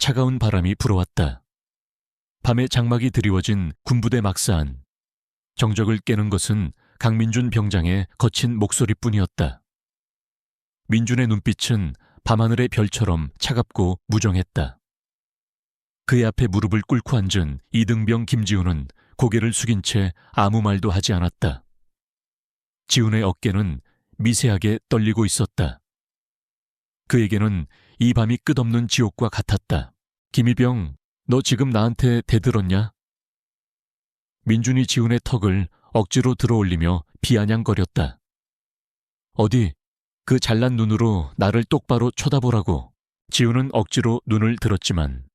차가운 바람이 불어왔다. 밤에 장막이 드리워진 군부대 막사 안. 정적을 깨는 것은 강민준 병장의 거친 목소리뿐이었다. 민준의 눈빛은 밤하늘의 별처럼 차갑고 무정했다. 그의 앞에 무릎을 꿇고 앉은 이등병 김지훈은 고개를 숙인 채 아무 말도 하지 않았다. 지훈의 어깨는 미세하게 떨리고 있었다. 그에게는 이 밤이 끝없는 지옥과 같았다. 김이병, 너 지금 나한테 대들었냐? 민준이 지훈의 턱을 억지로 들어올리며 비아냥거렸다. 어디, 그 잘난 눈으로 나를 똑바로 쳐다보라고. 지훈은 억지로 눈을 들었지만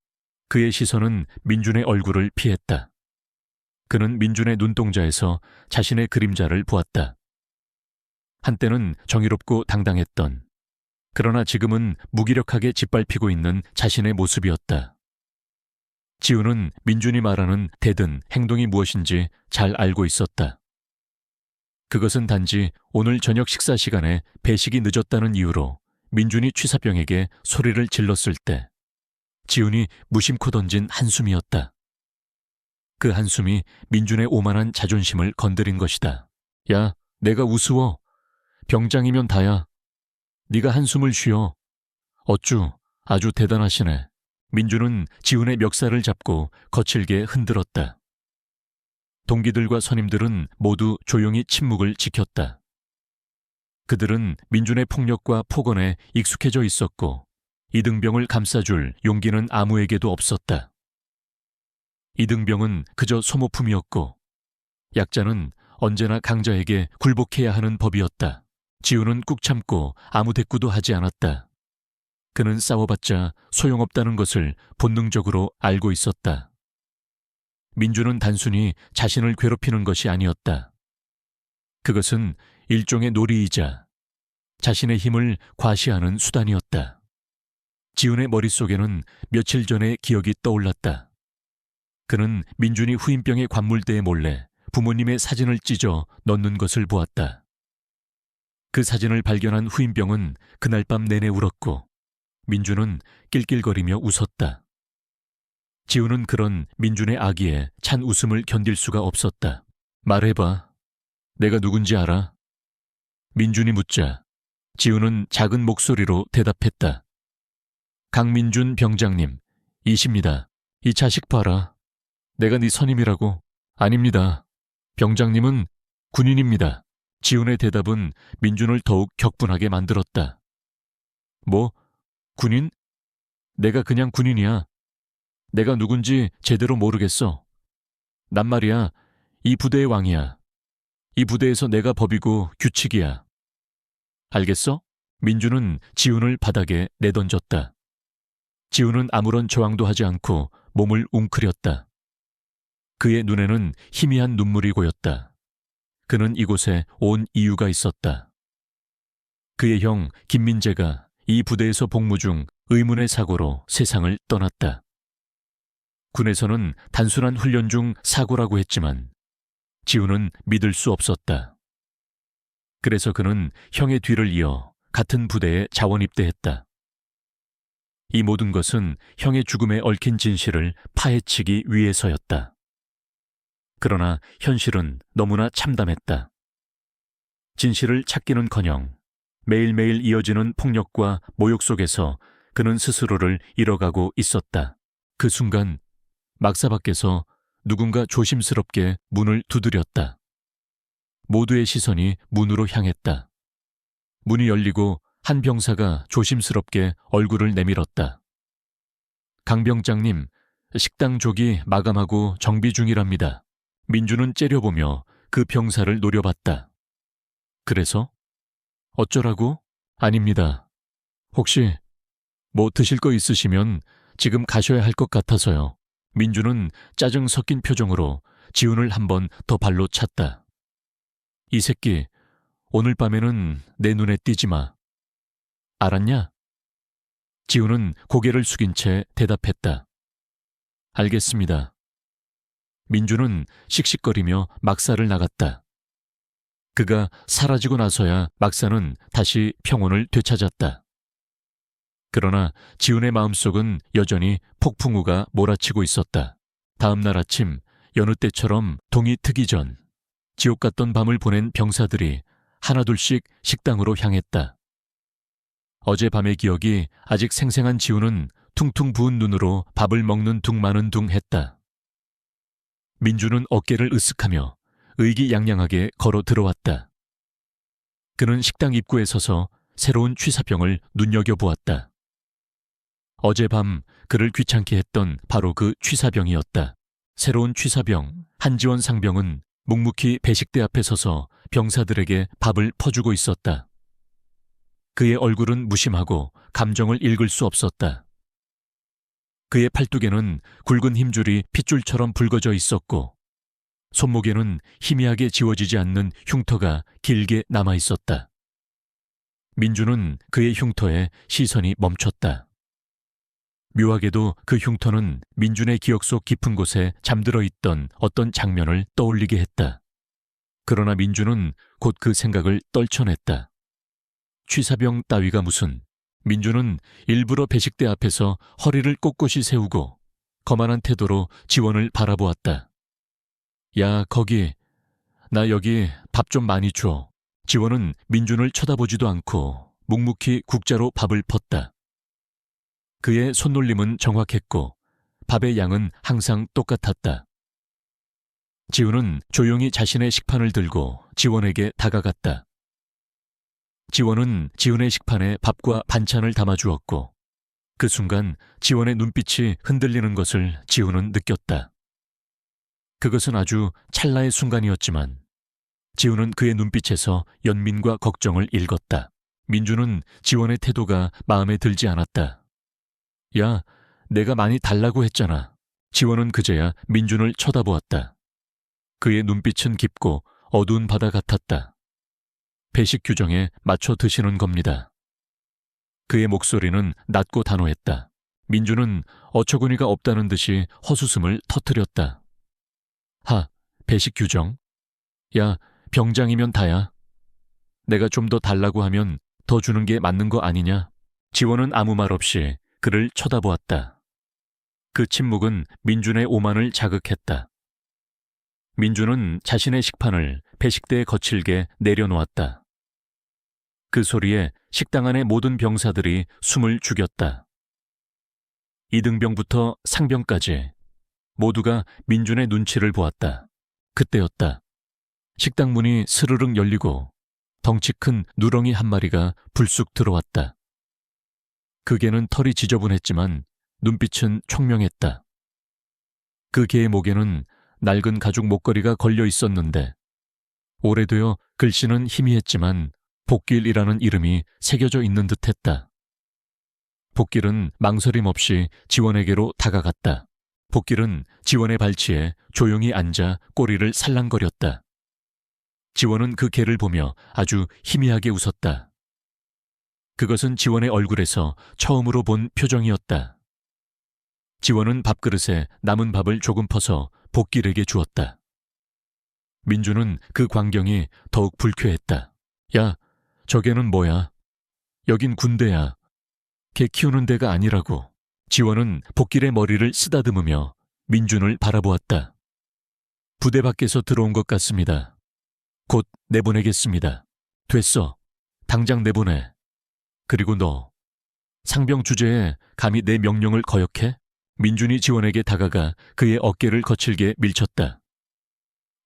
그의 시선은 민준의 얼굴을 피했다. 그는 민준의 눈동자에서 자신의 그림자를 보았다. 한때는 정의롭고 당당했던, 그러나 지금은 무기력하게 짓밟히고 있는 자신의 모습이었다. 지훈은 민준이 말하는 대든 행동이 무엇인지 잘 알고 있었다. 그것은 단지 오늘 저녁 식사 시간에 배식이 늦었다는 이유로 민준이 취사병에게 소리를 질렀을 때 지훈이 무심코 던진 한숨이었다. 그 한숨이 민준의 오만한 자존심을 건드린 것이다. 야, 내가 우스워. 병장이면 다야. 네가 한숨을 쉬어. 어쭈, 아주 대단하시네. 민준은 지훈의 멱살을 잡고 거칠게 흔들었다. 동기들과 선임들은 모두 조용히 침묵을 지켰다. 그들은 민준의 폭력과 폭언에 익숙해져 있었고 이등병을 감싸줄 용기는 아무에게도 없었다. 이등병은 그저 소모품이었고 약자는 언제나 강자에게 굴복해야 하는 법이었다. 지훈은 꾹 참고 아무 대꾸도 하지 않았다. 그는 싸워봤자 소용없다는 것을 본능적으로 알고 있었다. 민준은 단순히 자신을 괴롭히는 것이 아니었다. 그것은 일종의 놀이이자 자신의 힘을 과시하는 수단이었다. 지훈의 머릿속에는 며칠 전의 기억이 떠올랐다. 그는 민준이 후임병의 관물대에 몰래 부모님의 사진을 찢어 넣는 것을 보았다. 그 사진을 발견한 후임병은 그날 밤 내내 울었고 민준은 낄낄거리며 웃었다. 지훈은 그런 민준의 악의에 찬 웃음을 견딜 수가 없었다. 말해봐. 내가 누군지 알아? 민준이 묻자 지훈은 작은 목소리로 대답했다. 강민준 병장님, 이십니다. 이 자식 봐라. 내가 네 선임이라고. 아닙니다. 병장님은 군인입니다. 지훈의 대답은 민준을 더욱 격분하게 만들었다. 뭐? 군인? 내가 그냥 군인이야. 내가 누군지 제대로 모르겠어. 난 말이야, 이 부대의 왕이야. 이 부대에서 내가 법이고 규칙이야. 알겠어? 민준은 지훈을 바닥에 내던졌다. 지훈은 아무런 저항도 하지 않고 몸을 웅크렸다. 그의 눈에는 희미한 눈물이 고였다. 그는 이곳에 온 이유가 있었다. 그의 형 김민재가 이 부대에서 복무 중 의문의 사고로 세상을 떠났다. 군에서는 단순한 훈련 중 사고라고 했지만 지훈은 믿을 수 없었다. 그래서 그는 형의 뒤를 이어 같은 부대에 자원 입대했다. 이 모든 것은 형의 죽음에 얽힌 진실을 파헤치기 위해서였다. 그러나 현실은 너무나 참담했다. 진실을 찾기는커녕 매일매일 이어지는 폭력과 모욕 속에서 그는 스스로를 잃어가고 있었다. 그 순간 막사 밖에서 누군가 조심스럽게 문을 두드렸다. 모두의 시선이 문으로 향했다. 문이 열리고 한 병사가 조심스럽게 얼굴을 내밀었다. 강 병장님, 식당 조기 마감하고 정비 중이랍니다. 민준은 째려보며 그 병사를 노려봤다. 그래서? 어쩌라고? 아닙니다. 혹시 뭐 드실 거 있으시면 지금 가셔야 할 것 같아서요. 민준은 짜증 섞인 표정으로 지훈을 한 번 더 발로 찼다. 이 새끼, 오늘 밤에는 내 눈에 띄지 마. 알았냐? 지훈은 고개를 숙인 채 대답했다. 알겠습니다. 민준은 씩씩거리며 막사를 나갔다. 그가 사라지고 나서야 막사는 다시 평온을 되찾았다. 그러나 지훈의 마음속은 여전히 폭풍우가 몰아치고 있었다. 다음 날 아침 여느 때처럼 동이 트기 전 지옥 같던 밤을 보낸 병사들이 하나둘씩 식당으로 향했다. 어젯밤의 기억이 아직 생생한 지훈은 퉁퉁 부은 눈으로 밥을 먹는 둥 마는 둥 했다. 민주는 어깨를 으쓱하며 의기양양하게 걸어 들어왔다. 그는 식당 입구에 서서 새로운 취사병을 눈여겨보았다. 어젯밤 그를 귀찮게 했던 바로 그 취사병이었다. 새로운 취사병 한지원 상병은 묵묵히 배식대 앞에 서서 병사들에게 밥을 퍼주고 있었다. 그의 얼굴은 무심하고 감정을 읽을 수 없었다. 그의 팔뚝에는 굵은 힘줄이 핏줄처럼 붉어져 있었고 손목에는 희미하게 지워지지 않는 흉터가 길게 남아 있었다. 민주는 그의 흉터에 시선이 멈췄다. 묘하게도 그 흉터는 민준의 기억 속 깊은 곳에 잠들어 있던 어떤 장면을 떠올리게 했다. 그러나 민주는 곧 그 생각을 떨쳐냈다. 취사병 따위가 무슨. 민주는 일부러 배식대 앞에서 허리를 꼿꼿이 세우고 거만한 태도로 지원을 바라보았다. 야, 거기. 나 여기 밥 좀 많이 줘. 지원은 민준을 쳐다보지도 않고 묵묵히 국자로 밥을 펐다. 그의 손놀림은 정확했고 밥의 양은 항상 똑같았다. 지훈은 조용히 자신의 식판을 들고 지원에게 다가갔다. 지원은 지훈의 식판에 밥과 반찬을 담아주었고 그 순간 지원의 눈빛이 흔들리는 것을 지훈은 느꼈다. 그것은 아주 찰나의 순간이었지만 지훈은 그의 눈빛에서 연민과 걱정을 읽었다. 민주는 지원의 태도가 마음에 들지 않았다. 야, 내가 많이 달라고 했잖아. 지원은 그제야 민준을 쳐다보았다. 그의 눈빛은 깊고 어두운 바다 같았다. 배식 규정에 맞춰 드시는 겁니다. 그의 목소리는 낮고 단호했다. 민준은 어처구니가 없다는 듯이 헛웃음을 터뜨렸다. 배식 규정? 야, 병장이면 다야. 내가 좀 더 달라고 하면 더 주는 게 맞는 거 아니냐? 지원은 아무 말 없이 그를 쳐다보았다. 그 침묵은 민준의 오만을 자극했다. 민준은 자신의 식판을 배식대에 거칠게 내려놓았다. 그 소리에 식당 안의 모든 병사들이 숨을 죽였다. 이등병부터 상병까지 모두가 민준의 눈치를 보았다. 그때였다. 식당 문이 스르륵 열리고 덩치 큰 누렁이 한 마리가 불쑥 들어왔다. 그 개는 털이 지저분했지만 눈빛은 총명했다. 그 개의 목에는 낡은 가죽 목걸이가 걸려 있었는데 오래되어 글씨는 희미했지만 복길이라는 이름이 새겨져 있는 듯했다. 복길은 망설임 없이 지원에게로 다가갔다. 복길은 지원의 발치에 조용히 앉아 꼬리를 살랑거렸다. 지원은 그 개를 보며 아주 희미하게 웃었다. 그것은 지원의 얼굴에서 처음으로 본 표정이었다. 지원은 밥그릇에 남은 밥을 조금 퍼서 복길에게 주었다. 민주는 그 광경이 더욱 불쾌했다. 야, 저게는 뭐야? 여긴 군대야. 개 키우는 데가 아니라고. 지원은 복길의 머리를 쓰다듬으며 민준을 바라보았다. 부대 밖에서 들어온 것 같습니다. 곧 내보내겠습니다. 됐어. 당장 내보내. 그리고 너, 상병 주제에 감히 내 명령을 거역해? 민준이 지원에게 다가가 그의 어깨를 거칠게 밀쳤다.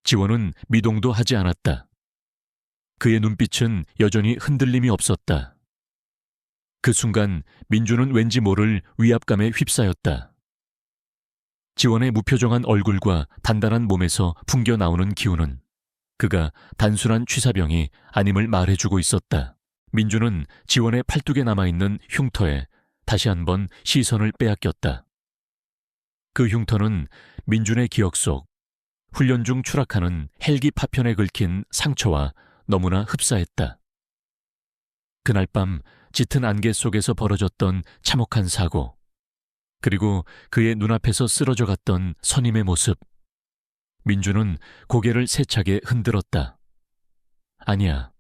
지원은 미동도 하지 않았다. 그의 눈빛은 여전히 흔들림이 없었다. 그 순간 민준은 왠지 모를 위압감에 휩싸였다. 지원의 무표정한 얼굴과 단단한 몸에서 풍겨 나오는 기운은 그가 단순한 취사병이 아님을 말해주고 있었다. 민준은 지원의 팔뚝에 남아있는 흉터에 다시 한번 시선을 빼앗겼다. 그 흉터는 민준의 기억 속 훈련 중 추락하는 헬기 파편에 긁힌 상처와 너무나 흡사했다. 그날 밤 짙은 안개 속에서 벌어졌던 참혹한 사고, 그리고 그의 눈앞에서 쓰러져 갔던 선임의 모습. 민준은 고개를 세차게 흔들었다. 아니야,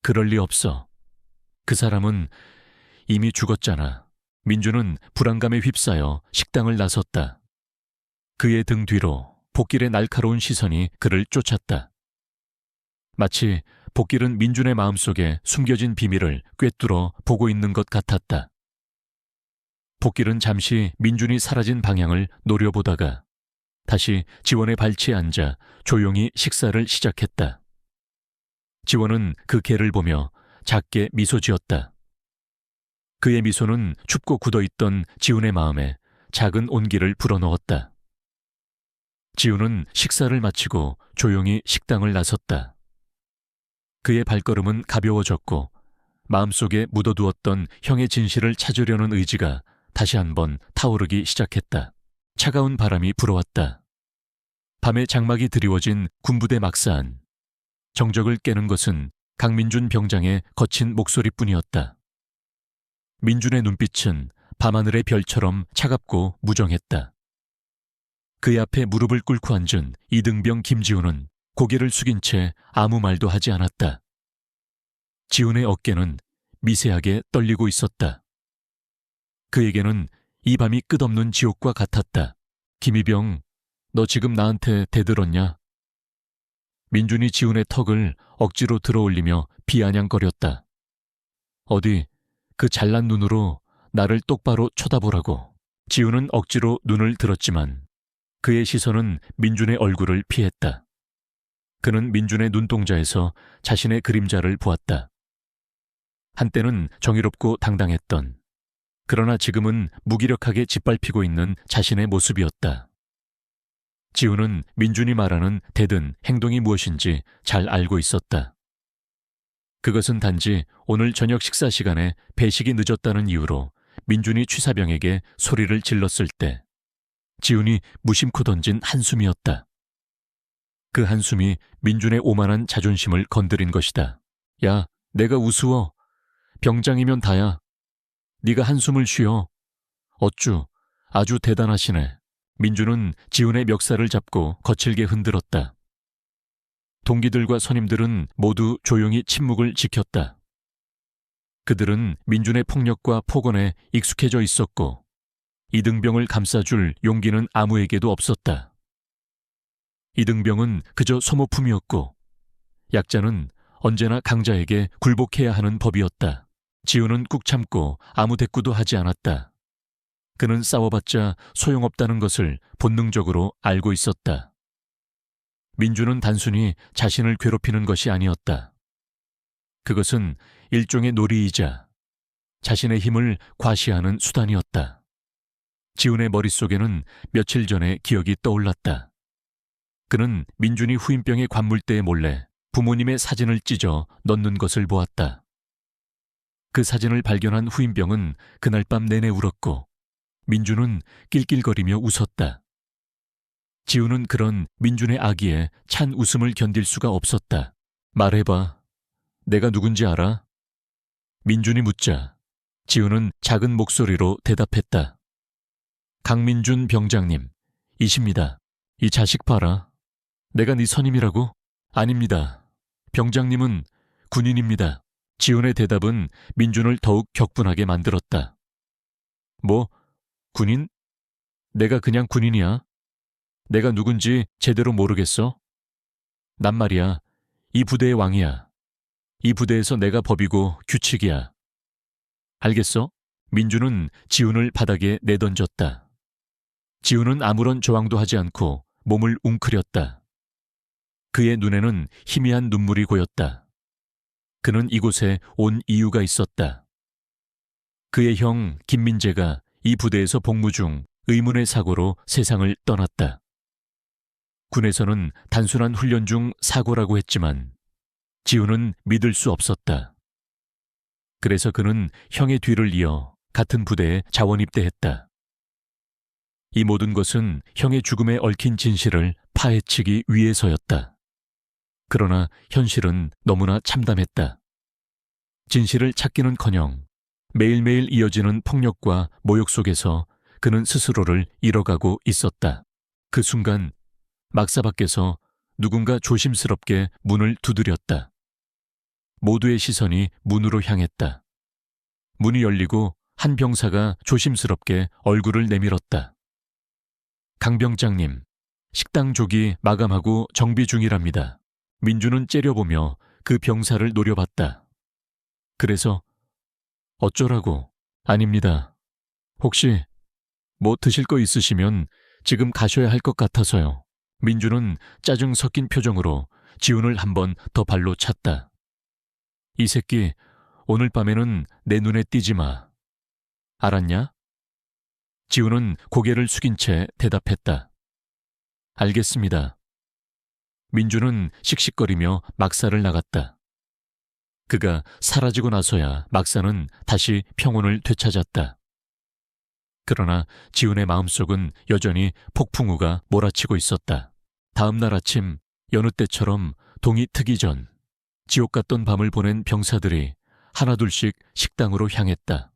그럴 리 없어. 그 사람은 이미 죽었잖아. 민주는 불안감에 휩싸여 식당을 나섰다. 그의 등 뒤로 복길의 날카로운 시선이 그를 쫓았다. 마치 복길은 민준의 마음속에 숨겨진 비밀을 꿰뚫어 보고 있는 것 같았다. 복길은 잠시 민준이 사라진 방향을 노려보다가 다시 지원의 발치에 앉아 조용히 식사를 시작했다. 지원은 그 개를 보며 작게 미소 지었다. 그의 미소는 춥고 굳어있던 지훈의 마음에 작은 온기를 불어넣었다. 지훈은 식사를 마치고 조용히 식당을 나섰다. 그의 발걸음은 가벼워졌고 마음속에 묻어두었던 형의 진실을 찾으려는 의지가 다시 한번 타오르기 시작했다. 차가운 바람이 불어왔다. 밤에 장막이 드리워진 군부대 막사안. 정적을 깨는 것은 강민준 병장의 거친 목소리뿐이었다. 민준의 눈빛은 밤하늘의 별처럼 차갑고 무정했다. 그의 앞에 무릎을 꿇고 앉은 이등병 김지훈은 고개를 숙인 채 아무 말도 하지 않았다. 지훈의 어깨는 미세하게 떨리고 있었다. 그에게는 이 밤이 끝없는 지옥과 같았다. 김희병, 너 지금 나한테 대들었냐? 민준이 지훈의 턱을 억지로 들어올리며 비아냥거렸다. 어디 그 잘난 눈으로 나를 똑바로 쳐다보라고. 지훈은 억지로 눈을 들었지만 그의 시선은 민준의 얼굴을 피했다. 그는 민준의 눈동자에서 자신의 그림자를 보았다. 한때는 정의롭고 당당했던, 그러나 지금은 무기력하게 짓밟히고 있는 자신의 모습이었다. 지훈은 민준이 말하는 대든 행동이 무엇인지 잘 알고 있었다. 그것은 단지 오늘 저녁 식사 시간에 배식이 늦었다는 이유로 민준이 취사병에게 소리를 질렀을 때 지훈이 무심코 던진 한숨이었다. 그 한숨이 민준의 오만한 자존심을 건드린 것이다. 야, 내가 우스워. 병장이면 다야. 네가 한숨을 쉬어. 어쭈, 아주 대단하시네. 민준은 지훈의 멱살을 잡고 거칠게 흔들었다. 동기들과 선임들은 모두 조용히 침묵을 지켰다. 그들은 민준의 폭력과 폭언에 익숙해져 있었고 이등병을 감싸줄 용기는 아무에게도 없었다. 이등병은 그저 소모품이었고 약자는 언제나 강자에게 굴복해야 하는 법이었다. 지훈은 꾹 참고 아무 대꾸도 하지 않았다. 그는 싸워봤자 소용없다는 것을 본능적으로 알고 있었다. 민준은 단순히 자신을 괴롭히는 것이 아니었다. 그것은 일종의 놀이이자 자신의 힘을 과시하는 수단이었다. 지훈의 머릿속에는 며칠 전의 기억이 떠올랐다. 그는 민준이 후임병의 관물대에 몰래 부모님의 사진을 찢어 넣는 것을 보았다. 그 사진을 발견한 후임병은 그날 밤 내내 울었고 민준은 낄낄거리며 웃었다. 지훈은 그런 민준의 아기에 찬 웃음을 견딜 수가 없었다. 말해봐. 내가 누군지 알아? 민준이 묻자 지훈은 작은 목소리로 대답했다. 강민준 병장님, 이십니다. 이 자식 봐라. 내가 네 선임이라고? 아닙니다. 병장님은 군인입니다. 지훈의 대답은 민준을 더욱 격분하게 만들었다. 뭐? 군인? 내가 그냥 군인이야. 내가 누군지 제대로 모르겠어? 난 말이야. 이 부대의 왕이야. 이 부대에서 내가 법이고 규칙이야. 알겠어? 민준은 지훈을 바닥에 내던졌다. 지훈은 아무런 저항도 하지 않고 몸을 웅크렸다. 그의 눈에는 희미한 눈물이 고였다. 그는 이곳에 온 이유가 있었다. 그의 형 김민재가 이 부대에서 복무 중 의문의 사고로 세상을 떠났다. 군에서는 단순한 훈련 중 사고라고 했지만 지훈은 믿을 수 없었다. 그래서 그는 형의 뒤를 이어 같은 부대에 자원 입대했다. 이 모든 것은 형의 죽음에 얽힌 진실을 파헤치기 위해서였다. 그러나 현실은 너무나 참담했다. 진실을 찾기는커녕 매일매일 이어지는 폭력과 모욕 속에서 그는 스스로를 잃어가고 있었다. 그 순간 막사 밖에서 누군가 조심스럽게 문을 두드렸다. 모두의 시선이 문으로 향했다. 문이 열리고 한 병사가 조심스럽게 얼굴을 내밀었다. 강 병장님, 식당 조기 마감하고 정비 중이랍니다. 민주는 째려보며 그 병사를 노려봤다. 그래서 어쩌라고? 아닙니다. 혹시 뭐 드실 거 있으시면 지금 가셔야 할 것 같아서요. 민주는 짜증 섞인 표정으로 지훈을 한 번 더 발로 찼다. 이 새끼, 오늘 밤에는 내 눈에 띄지 마. 알았냐? 지훈은 고개를 숙인 채 대답했다. 알겠습니다. 민주는 씩씩거리며 막사를 나갔다. 그가 사라지고 나서야 막사는 다시 평온을 되찾았다. 그러나 지훈의 마음속은 여전히 폭풍우가 몰아치고 있었다. 다음 날 아침 여느 때처럼 동이 트기 전 지옥 같던 밤을 보낸 병사들이 하나둘씩 식당으로 향했다.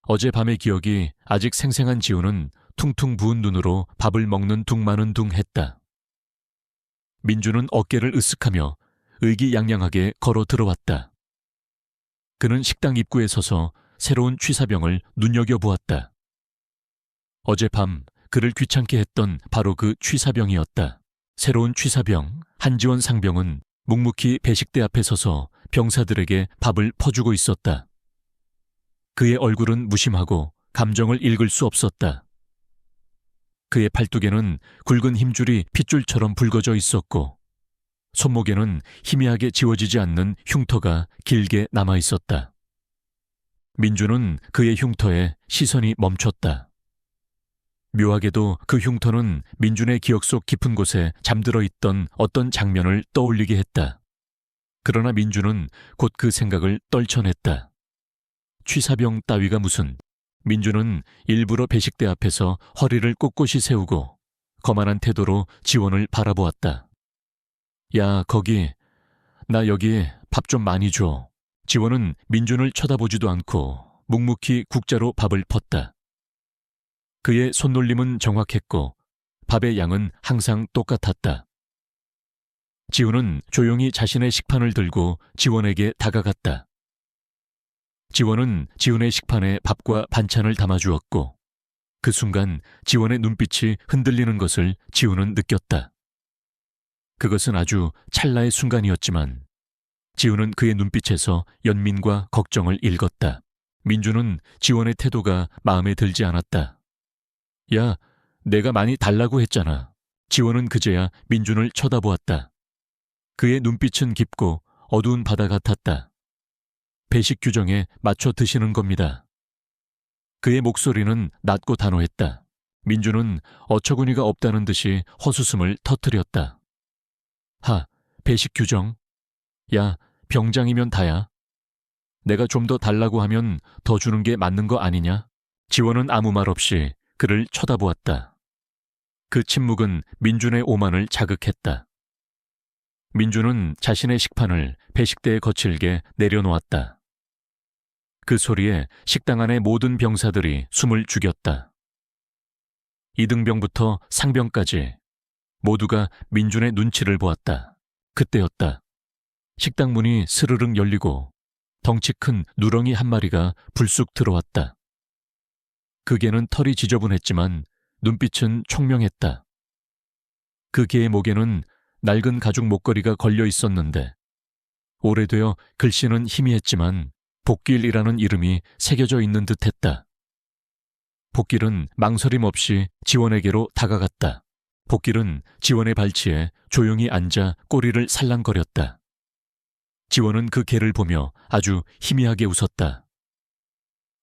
어젯밤의 기억이 아직 생생한 지훈은 퉁퉁 부은 눈으로 밥을 먹는 둥마는 했다. 민주는 어깨를 으쓱하며 의기양양하게 걸어 들어왔다. 그는 식당 입구에 서서 새로운 취사병을 눈여겨보았다. 어젯밤 그를 귀찮게 했던 바로 그 취사병이었다. 새로운 취사병 한지원 상병은 묵묵히 배식대 앞에 서서 병사들에게 밥을 퍼주고 있었다. 그의 얼굴은 무심하고 감정을 읽을 수 없었다. 그의 팔뚝에는 굵은 힘줄이 핏줄처럼 붉어져 있었고 손목에는 희미하게 지워지지 않는 흉터가 길게 남아 있었다. 민주는 그의 흉터에 시선이 멈췄다. 묘하게도 그 흉터는 민준의 기억 속 깊은 곳에 잠들어 있던 어떤 장면을 떠올리게 했다. 그러나 민주는 곧 그 생각을 떨쳐냈다. 취사병 따위가 무슨. 민주는 일부러 배식대 앞에서 허리를 꼿꼿이 세우고 거만한 태도로 지원을 바라보았다. 야, 거기, 나 여기 밥 좀 많이 줘. 지원은 민준을 쳐다보지도 않고 묵묵히 국자로 밥을 펐다. 그의 손놀림은 정확했고 밥의 양은 항상 똑같았다. 지훈은 조용히 자신의 식판을 들고 지원에게 다가갔다. 지원은 지훈의 식판에 밥과 반찬을 담아주었고 그 순간 지원의 눈빛이 흔들리는 것을 지훈은 느꼈다. 그것은 아주 찰나의 순간이었지만 지훈은 그의 눈빛에서 연민과 걱정을 읽었다. 민주는 지원의 태도가 마음에 들지 않았다. 야, 내가 많이 달라고 했잖아. 지원은 그제야 민준을 쳐다보았다. 그의 눈빛은 깊고 어두운 바다 같았다. 배식 규정에 맞춰 드시는 겁니다. 그의 목소리는 낮고 단호했다. 민준은 어처구니가 없다는 듯이 헛웃음을 터뜨렸다. 배식 규정? 야, 병장이면 다야. 내가 좀 더 달라고 하면 더 주는 게 맞는 거 아니냐? 지원은 아무 말 없이 그를 쳐다보았다. 그 침묵은 민준의 오만을 자극했다. 민준은 자신의 식판을 배식대에 거칠게 내려놓았다. 그 소리에 식당 안의 모든 병사들이 숨을 죽였다. 이등병부터 상병까지 모두가 민준의 눈치를 보았다. 그때였다. 식당 문이 스르륵 열리고 덩치 큰 누렁이 한 마리가 불쑥 들어왔다. 그 개는 털이 지저분했지만 눈빛은 총명했다. 그 개의 목에는 낡은 가죽 목걸이가 걸려 있었는데 오래되어 글씨는 희미했지만 복길이라는 이름이 새겨져 있는 듯했다. 복길은 망설임 없이 지원에게로 다가갔다. 복길은 지원의 발치에 조용히 앉아 꼬리를 살랑거렸다. 지원은 그 개를 보며 아주 희미하게 웃었다.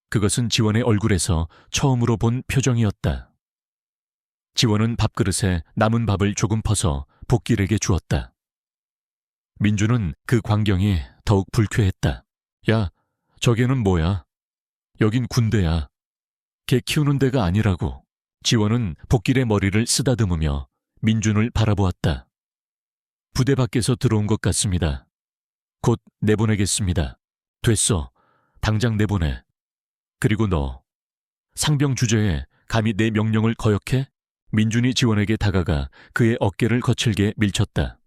그것은 지원의 얼굴에서 처음으로 본 표정이었다. 지원은 밥그릇에 남은 밥을 조금 퍼서 복길에게 주었다. 민주는 그 광경이 더욱 불쾌했다. 야, 저게는 뭐야? 여긴 군대야. 개 키우는 데가 아니라고. 지원은 복길의 머리를 쓰다듬으며 민준을 바라보았다. 부대 밖에서 들어온 것 같습니다. 곧 내보내겠습니다. 됐어. 당장 내보내. 그리고 너, 상병 주제에 감히 내 명령을 거역해? 민준이 지원에게 다가가 그의 어깨를 거칠게 밀쳤다.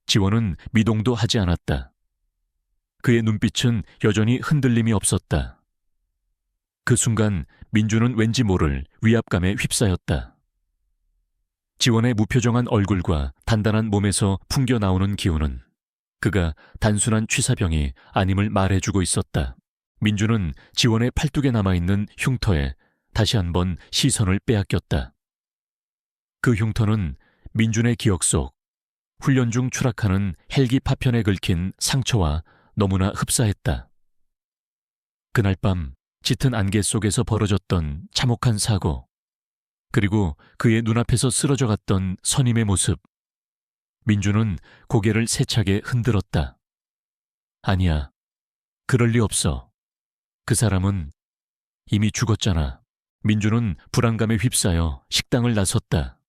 지원은 미동도 하지 않았다. 그의 눈빛은 여전히 흔들림이 없었다. 그 순간 민주는 왠지 모를 위압감에 휩싸였다. 지원의 무표정한 얼굴과 단단한 몸에서 풍겨나오는 기운은 그가 단순한 취사병이 아님을 말해주고 있었다. 민주는 지원의 팔뚝에 남아있는 흉터에 다시 한번 시선을 빼앗겼다. 그 흉터는 민준의 기억 속 훈련 중 추락하는 헬기 파편에 긁힌 상처와 너무나 흡사했다. 그날 밤 짙은 안개 속에서 벌어졌던 참혹한 사고, 그리고 그의 눈앞에서 쓰러져 갔던 선임의 모습. 민주는 고개를 세차게 흔들었다. 아니야, 그럴 리 없어. 그 사람은 이미 죽었잖아. 민주는 불안감에 휩싸여 식당을 나섰다.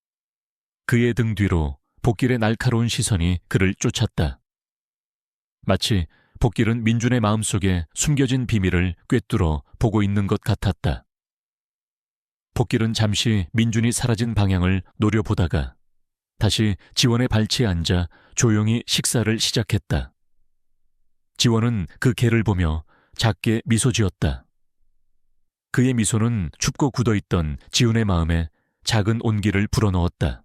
그의 등 뒤로 복길의 날카로운 시선이 그를 쫓았다. 마치 복길은 민준의 마음속에 숨겨진 비밀을 꿰뚫어 보고 있는 것 같았다. 복길은 잠시 민준이 사라진 방향을 노려보다가 다시 지원의 발치에 앉아 조용히 식사를 시작했다. 지원은 그 개를 보며 작게 미소 지었다. 그의 미소는 춥고 굳어있던 지훈의 마음에 작은 온기를 불어넣었다.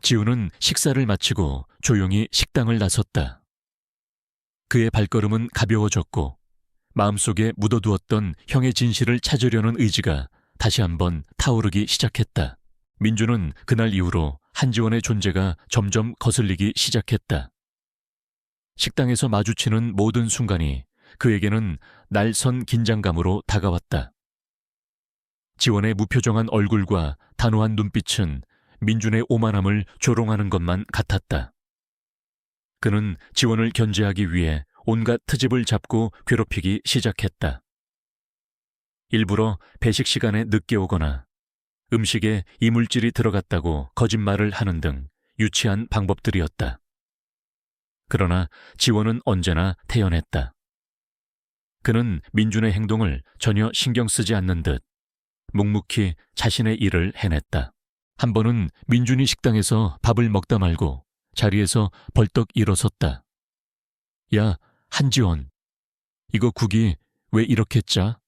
지훈은 식사를 마치고 조용히 식당을 나섰다. 그의 발걸음은 가벼워졌고 마음속에 묻어두었던 형의 진실을 찾으려는 의지가 다시 한번 타오르기 시작했다. 민주는 그날 이후로 한지원의 존재가 점점 거슬리기 시작했다. 식당에서 마주치는 모든 순간이 그에게는 날선 긴장감으로 다가왔다. 지원의 무표정한 얼굴과 단호한 눈빛은 민준의 오만함을 조롱하는 것만 같았다. 그는 지원을 견제하기 위해 온갖 트집을 잡고 괴롭히기 시작했다. 일부러 배식 시간에 늦게 오거나 음식에 이물질이 들어갔다고 거짓말을 하는 등 유치한 방법들이었다. 그러나 지원은 언제나 태연했다. 그는 민준의 행동을 전혀 신경 쓰지 않는 듯 묵묵히 자신의 일을 해냈다. 한 번은 민준이 식당에서 밥을 먹다 말고 자리에서 벌떡 일어섰다. 야, 한지원, 이거 국이 왜 이렇게 짜?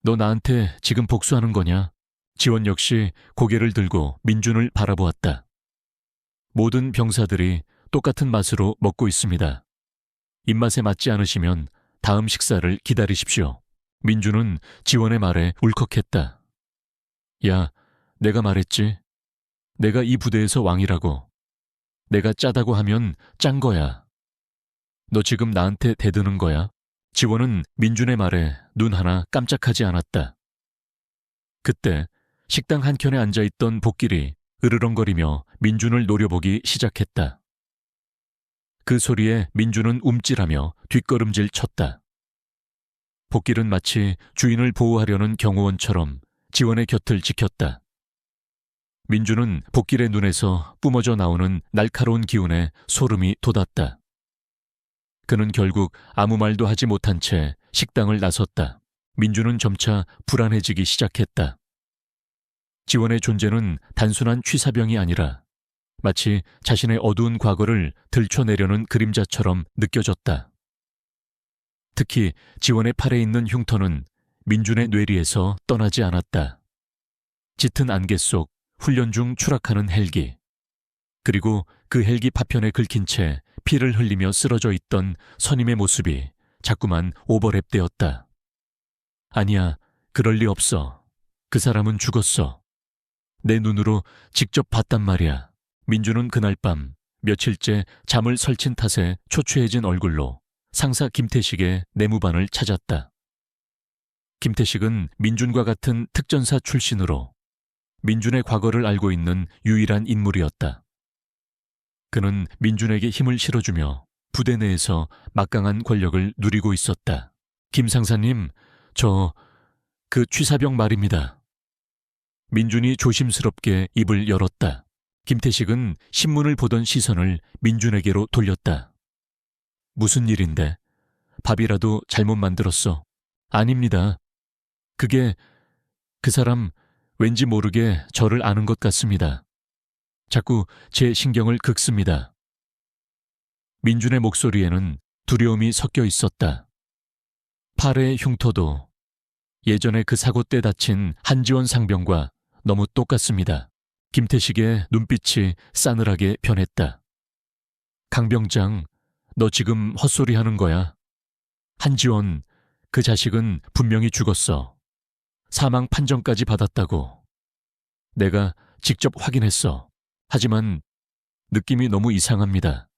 너 나한테 지금 복수하는 거냐? 지원 역시 고개를 들고 민준을 바라보았다. 모든 병사들이 똑같은 맛으로 먹고 있습니다. 입맛에 맞지 않으시면 다음 식사를 기다리십시오. 민준은 지원의 말에 울컥했다. 야, 내가 말했지. 내가 이 부대에서 왕이라고. 내가 짜다고 하면 짠 거야. 너 지금 나한테 대드는 거야? 지원은 민준의 말에 눈 하나 깜짝하지 않았다. 그때 식당 한켠에 앉아있던 복길이 으르렁거리며 민준을 노려보기 시작했다. 그 소리에 민준은 움찔하며 뒷걸음질 쳤다. 복길은 마치 주인을 보호하려는 경호원처럼 지원의 곁을 지켰다. 민준은 복길의 눈에서 뿜어져 나오는 날카로운 기운에 소름이 돋았다. 그는 결국 아무 말도 하지 못한 채 식당을 나섰다. 민준은 점차 불안해지기 시작했다. 지원의 존재는 단순한 취사병이 아니라 마치 자신의 어두운 과거를 들춰내려는 그림자처럼 느껴졌다. 특히 지원의 팔에 있는 흉터는 민준의 뇌리에서 떠나지 않았다. 짙은 안개 속 훈련 중 추락하는 헬기, 그리고 그 헬기 파편에 긁힌 채 피를 흘리며 쓰러져 있던 선임의 모습이 자꾸만 오버랩되었다. 아니야, 그럴 리 없어. 그 사람은 죽었어. 내 눈으로 직접 봤단 말이야. 민주는 그날 밤 며칠째 잠을 설친 탓에 초췌해진 얼굴로 상사 김태식의 내무반을 찾았다. 김태식은 민준과 같은 특전사 출신으로 민준의 과거를 알고 있는 유일한 인물이었다. 그는 민준에게 힘을 실어주며 부대 내에서 막강한 권력을 누리고 있었다. 김 상사님, 그 취사병 말입니다. 민준이 조심스럽게 입을 열었다. 김태식은 신문을 보던 시선을 민준에게로 돌렸다. 무슨 일인데? 밥이라도 잘못 만들었어. 아닙니다. 그 사람 왠지 모르게 저를 아는 것 같습니다. 자꾸 제 신경을 긁습니다. 민준의 목소리에는 두려움이 섞여 있었다. 팔의 흉터도 예전에 그 사고 때 다친 한지원 상병과 너무 똑같습니다. 김태식의 눈빛이 싸늘하게 변했다. 강병장, 너 지금 헛소리 하는 거야. 한지원, 그 자식은 분명히 죽었어. 사망 판정까지 받았다고. 내가 직접 확인했어. 하지만 느낌이 너무 이상합니다.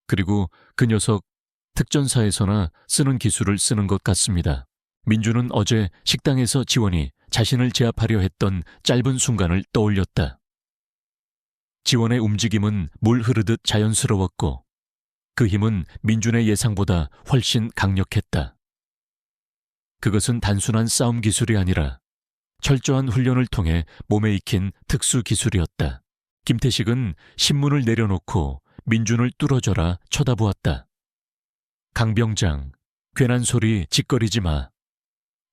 그리고 그 녀석 특전사에서나 쓰는 기술을 쓰는 것 같습니다. 민주는 어제 식당에서 지원이 자신을 제압하려 했던 짧은 순간을 떠올렸다. 지원의 움직임은 물 흐르듯 자연스러웠고 그 힘은 민준의 예상보다 훨씬 강력했다. 그것은 단순한 싸움 기술이 아니라 철저한 훈련을 통해 몸에 익힌 특수 기술이었다. 김태식은 신문을 내려놓고 민준을 뚫어져라 쳐다보았다. 강병장, 괜한 소리 짓거리지 마.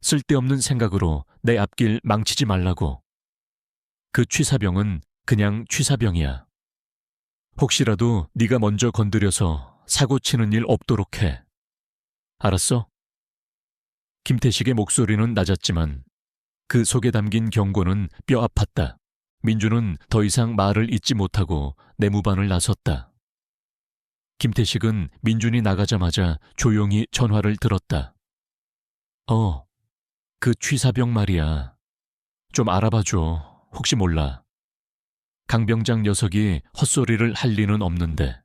쓸데없는 생각으로 내 앞길 망치지 말라고. 그 취사병은 그냥 취사병이야. 혹시라도 네가 먼저 건드려서 사고 치는 일 없도록 해. 알았어? 김태식의 목소리는 낮았지만 그 속에 담긴 경고는 뼈 아팠다. 민주는 더 이상 말을 잇지 못하고 내무반을 나섰다. 김태식은 민준이 나가자마자 조용히 전화를 들었다. 그 취사병 말이야. 좀 알아봐줘. 혹시 몰라. 강병장 녀석이 헛소리를 할 리는 없는데.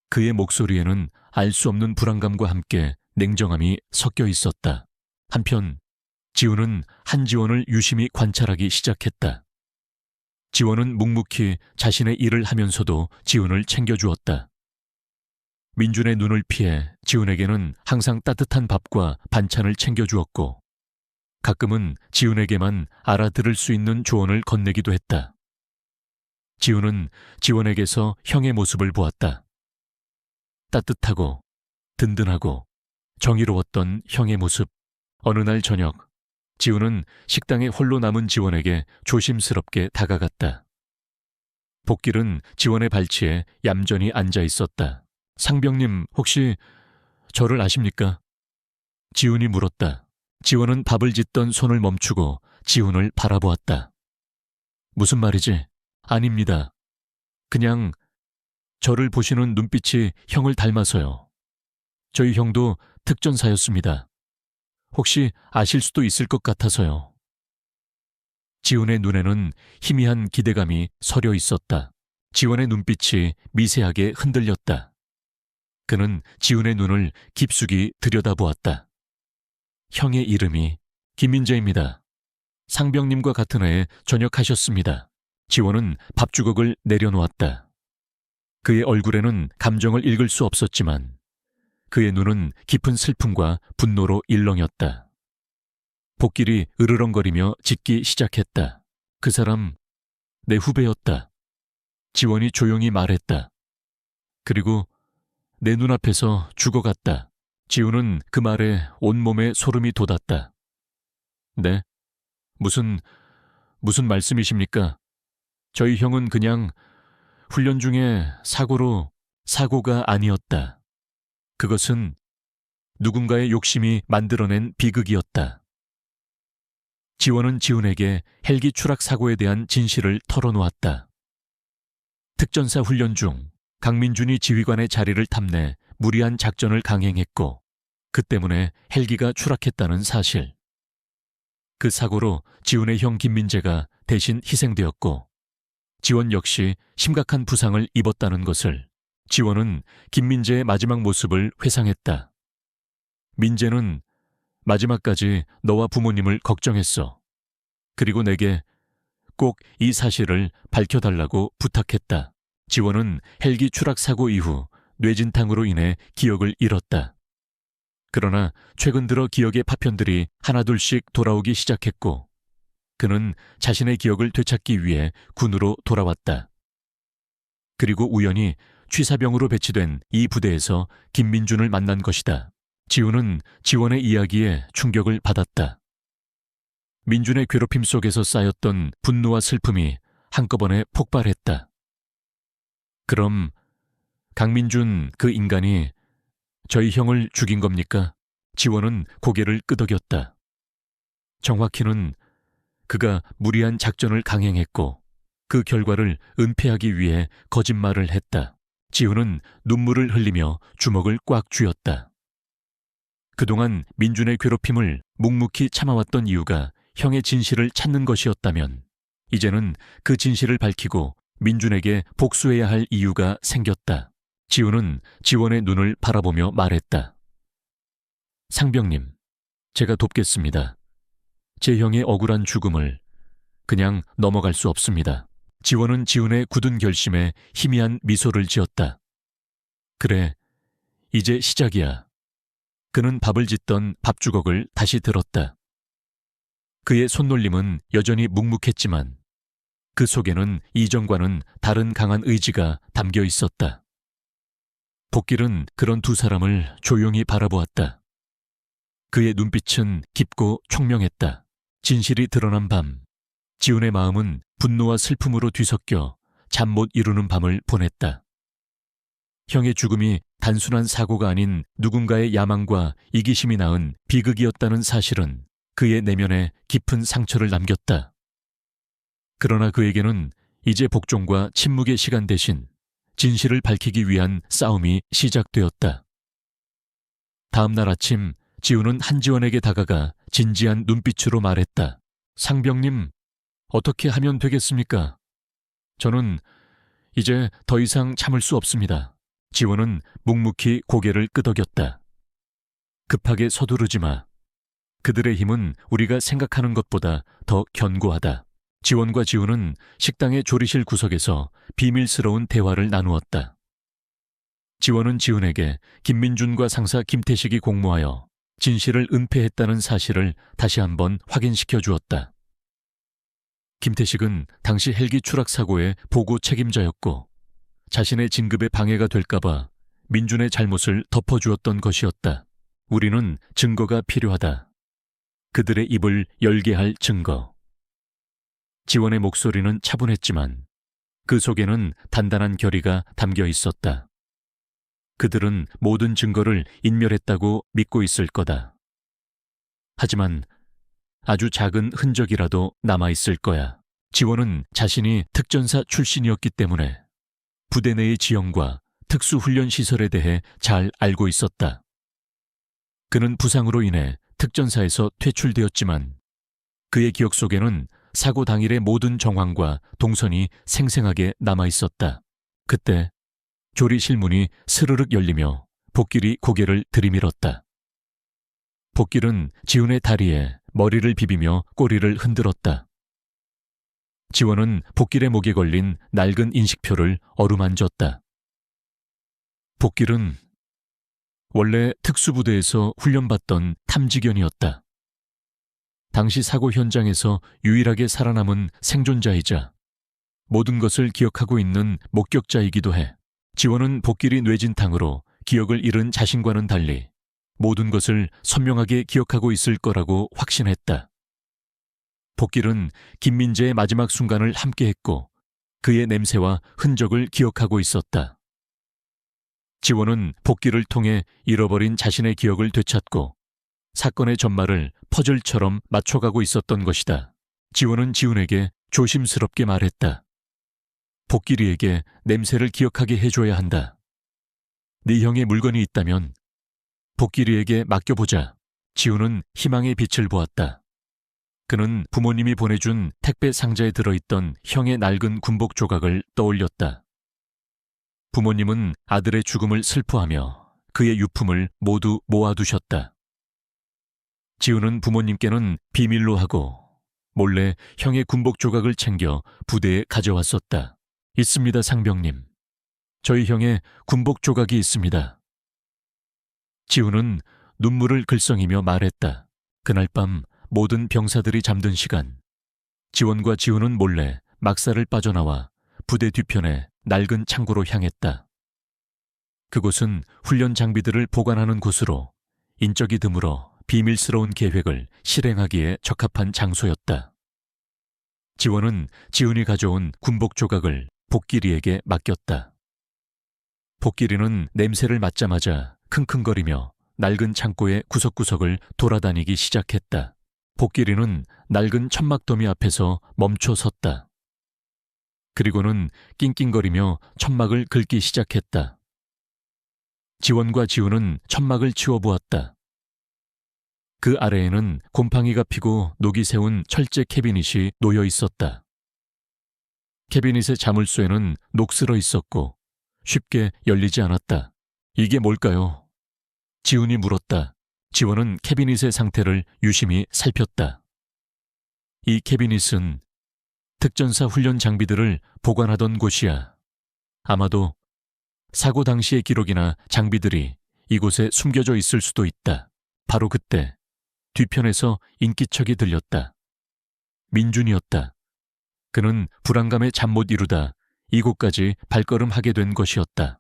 그의 목소리에는 알 수 없는 불안감과 함께 냉정함이 섞여 있었다. 한편 지훈은 한지원을 유심히 관찰하기 시작했다. 지원은 묵묵히 자신의 일을 하면서도 지훈을 챙겨주었다. 민준의 눈을 피해 지훈에게는 항상 따뜻한 밥과 반찬을 챙겨주었고 가끔은 지훈에게만 알아들을 수 있는 조언을 건네기도 했다. 지훈은 지원에게서 형의 모습을 보았다. 따뜻하고 든든하고 정의로웠던 형의 모습. 어느 날 저녁 지훈은 식당에 홀로 남은 지원에게 조심스럽게 다가갔다. 복길은 지원의 발치에 얌전히 앉아 있었다. 상병님, 혹시 저를 아십니까? 지훈이 물었다. 지원은 밥을 짓던 손을 멈추고 지훈을 바라보았다. 무슨 말이지? 아닙니다. 그냥 저를 보시는 눈빛이 형을 닮아서요. 저희 형도 특전사였습니다. 혹시 아실 수도 있을 것 같아서요. 지훈의 눈에는 희미한 기대감이 서려 있었다. 지원의 눈빛이 미세하게 흔들렸다. 그는 지훈의 눈을 깊숙이 들여다보았다. 형의 이름이 김민재입니다. 상병님과 같은 해에 전역하셨습니다. 지원은 밥주걱을 내려놓았다. 그의 얼굴에는 감정을 읽을 수 없었지만 그의 눈은 깊은 슬픔과 분노로 일렁였다. 복길이 으르렁거리며 짖기 시작했다. 그 사람 내 후배였다. 지원이 조용히 말했다. 그리고 내 눈앞에서 죽어갔다. 지훈은 그 말에 온몸에 소름이 돋았다. 네? 무슨 말씀이십니까? 저희 형은 그냥 훈련 중에 사고가 아니었다. 그것은 누군가의 욕심이 만들어낸 비극이었다. 지원은 지훈에게 헬기 추락 사고에 대한 진실을 털어놓았다. 특전사 훈련 중 강민준이 지휘관의 자리를 탐내 무리한 작전을 강행했고 그 때문에 헬기가 추락했다는 사실. 그 사고로 지훈의 형 김민재가 대신 희생되었고 지원 역시 심각한 부상을 입었다는 것을 지원은 김민재의 마지막 모습을 회상했다. 민재는 마지막까지 너와 부모님을 걱정했어. 그리고 내게 꼭 이 사실을 밝혀달라고 부탁했다. 지원은 헬기 추락 사고 이후 뇌진탕으로 인해 기억을 잃었다. 그러나 최근 들어 기억의 파편들이 하나둘씩 돌아오기 시작했고 그는 자신의 기억을 되찾기 위해 군으로 돌아왔다. 그리고 우연히 취사병으로 배치된 이 부대에서 김민준을 만난 것이다. 지훈은 지원의 이야기에 충격을 받았다. 민준의 괴롭힘 속에서 쌓였던 분노와 슬픔이 한꺼번에 폭발했다. 그럼 강민준 그 인간이 저희 형을 죽인 겁니까? 지원은 고개를 끄덕였다. 정확히는 그가 무리한 작전을 강행했고 그 결과를 은폐하기 위해 거짓말을 했다. 지훈은 눈물을 흘리며 주먹을 꽉 쥐었다. 그동안 민준의 괴롭힘을 묵묵히 참아왔던 이유가 형의 진실을 찾는 것이었다면 이제는 그 진실을 밝히고 민준에게 복수해야 할 이유가 생겼다. 지훈은 지원의 눈을 바라보며 말했다. 상병님, 제가 돕겠습니다. 제 형의 억울한 죽음을 그냥 넘어갈 수 없습니다. 지원은 지훈의 굳은 결심에 희미한 미소를 지었다. 그래, 이제 시작이야. 그는 밥을 짓던 밥주걱을 다시 들었다. 그의 손놀림은 여전히 묵묵했지만 그 속에는 이전과는 다른 강한 의지가 담겨 있었다. 복길은 그런 두 사람을 조용히 바라보았다. 그의 눈빛은 깊고 총명했다. 진실이 드러난 밤, 지훈의 마음은 분노와 슬픔으로 뒤섞여 잠 못 이루는 밤을 보냈다. 형의 죽음이 단순한 사고가 아닌 누군가의 야망과 이기심이 낳은 비극이었다는 사실은 그의 내면에 깊은 상처를 남겼다. 그러나 그에게는 이제 복종과 침묵의 시간 대신 진실을 밝히기 위한 싸움이 시작되었다. 다음 날 아침 지훈은 한지원에게 다가가 진지한 눈빛으로 말했다. 상병님, 어떻게 하면 되겠습니까? 저는 이제 더 이상 참을 수 없습니다. 지원은 묵묵히 고개를 끄덕였다. 급하게 서두르지 마. 그들의 힘은 우리가 생각하는 것보다 더 견고하다. 지원과 지훈은 식당의 조리실 구석에서 비밀스러운 대화를 나누었다. 지원은 지훈에게 김민준과 상사 김태식이 공모하여 진실을 은폐했다는 사실을 다시 한번 확인시켜 주었다. 김태식은 당시 헬기 추락 사고의 보고 책임자였고 자신의 진급에 방해가 될까봐 민준의 잘못을 덮어주었던 것이었다. 우리는 증거가 필요하다. 그들의 입을 열게 할 증거. 지원의 목소리는 차분했지만 그 속에는 단단한 결의가 담겨 있었다. 그들은 모든 증거를 인멸했다고 믿고 있을 거다. 하지만 아주 작은 흔적이라도 남아있을 거야. 지원은 자신이 특전사 출신이었기 때문에 부대 내의 지형과 특수훈련시설에 대해 잘 알고 있었다. 그는 부상으로 인해 특전사에서 퇴출되었지만 그의 기억 속에는 사고 당일의 모든 정황과 동선이 생생하게 남아있었다. 그때 조리실 문이 스르륵 열리며 복길이 고개를 들이밀었다. 복길은 지훈의 다리에 머리를 비비며 꼬리를 흔들었다. 지원은 복길의 목에 걸린 낡은 인식표를 어루만졌다. 복길은 원래 특수부대에서 훈련받던 탐지견이었다. 당시 사고 현장에서 유일하게 살아남은 생존자이자 모든 것을 기억하고 있는 목격자이기도 해. 지원은 복길이 뇌진탕으로 기억을 잃은 자신과는 달리 모든 것을 선명하게 기억하고 있을 거라고 확신했다. 복길은 김민재의 마지막 순간을 함께했고 그의 냄새와 흔적을 기억하고 있었다. 지원은 복길을 통해 잃어버린 자신의 기억을 되찾고 사건의 전말을 퍼즐처럼 맞춰가고 있었던 것이다. 지원은 지훈에게 조심스럽게 말했다. 복길이에게 냄새를 기억하게 해줘야 한다. 네 형의 물건이 있다면 복길이에게 맡겨보자. 지훈은 희망의 빛을 보았다. 그는 부모님이 보내준 택배 상자에 들어있던 형의 낡은 군복 조각을 떠올렸다. 부모님은 아들의 죽음을 슬퍼하며 그의 유품을 모두 모아두셨다. 지훈은 부모님께는 비밀로 하고 몰래 형의 군복 조각을 챙겨 부대에 가져왔었다. 있습니다, 상병님. 저희 형의 군복 조각이 있습니다. 지훈은 눈물을 글썽이며 말했다. 그날 밤 모든 병사들이 잠든 시간, 지원과 지훈은 몰래 막사를 빠져나와 부대 뒤편에 낡은 창고로 향했다. 그곳은 훈련 장비들을 보관하는 곳으로 인적이 드물어 비밀스러운 계획을 실행하기에 적합한 장소였다. 지원은 지훈이 가져온 군복 조각을 복길이에게 맡겼다. 복길이는 냄새를 맡자마자 킁킁거리며 낡은 창고의 구석구석을 돌아다니기 시작했다. 복길이는 낡은 천막더미 앞에서 멈춰 섰다. 그리고는 낑낑거리며 천막을 긁기 시작했다. 지원과 지우는 천막을 치워보았다. 그 아래에는 곰팡이가 피고 녹이 새운 철제 캐비닛이 놓여 있었다. 캐비닛의 자물쇠는 녹슬어 있었고 쉽게 열리지 않았다. 이게 뭘까요? 지훈이 물었다. 지원은 캐비닛의 상태를 유심히 살폈다. 이 캐비닛은 특전사 훈련 장비들을 보관하던 곳이야. 아마도 사고 당시의 기록이나 장비들이 이곳에 숨겨져 있을 수도 있다. 바로 그때 뒤편에서 인기척이 들렸다. 민준이었다. 그는 불안감에 잠 못 이루다 이곳까지 발걸음하게 된 것이었다.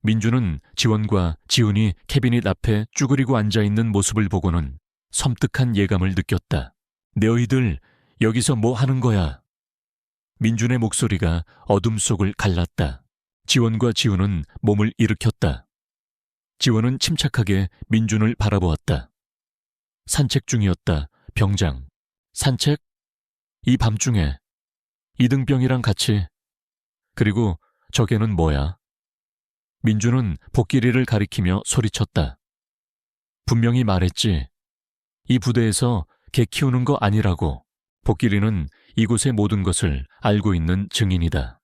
민준은 지원과 지훈이 캐비닛 앞에 쭈그리고 앉아있는 모습을 보고는 섬뜩한 예감을 느꼈다. 너희들 여기서 뭐 하는 거야? 민준의 목소리가 어둠 속을 갈랐다. 지원과 지훈은 몸을 일으켰다. 지원은 침착하게 민준을 바라보았다. 산책 중이었다. 병장. 산책? 이 밤중에 이등병이랑 같이. 그리고 저게는 뭐야? 민준은 복길이를 가리키며 소리쳤다. 분명히 말했지. 이 부대에서 개 키우는 거 아니라고. 복길이는 이곳의 모든 것을 알고 있는 증인이다.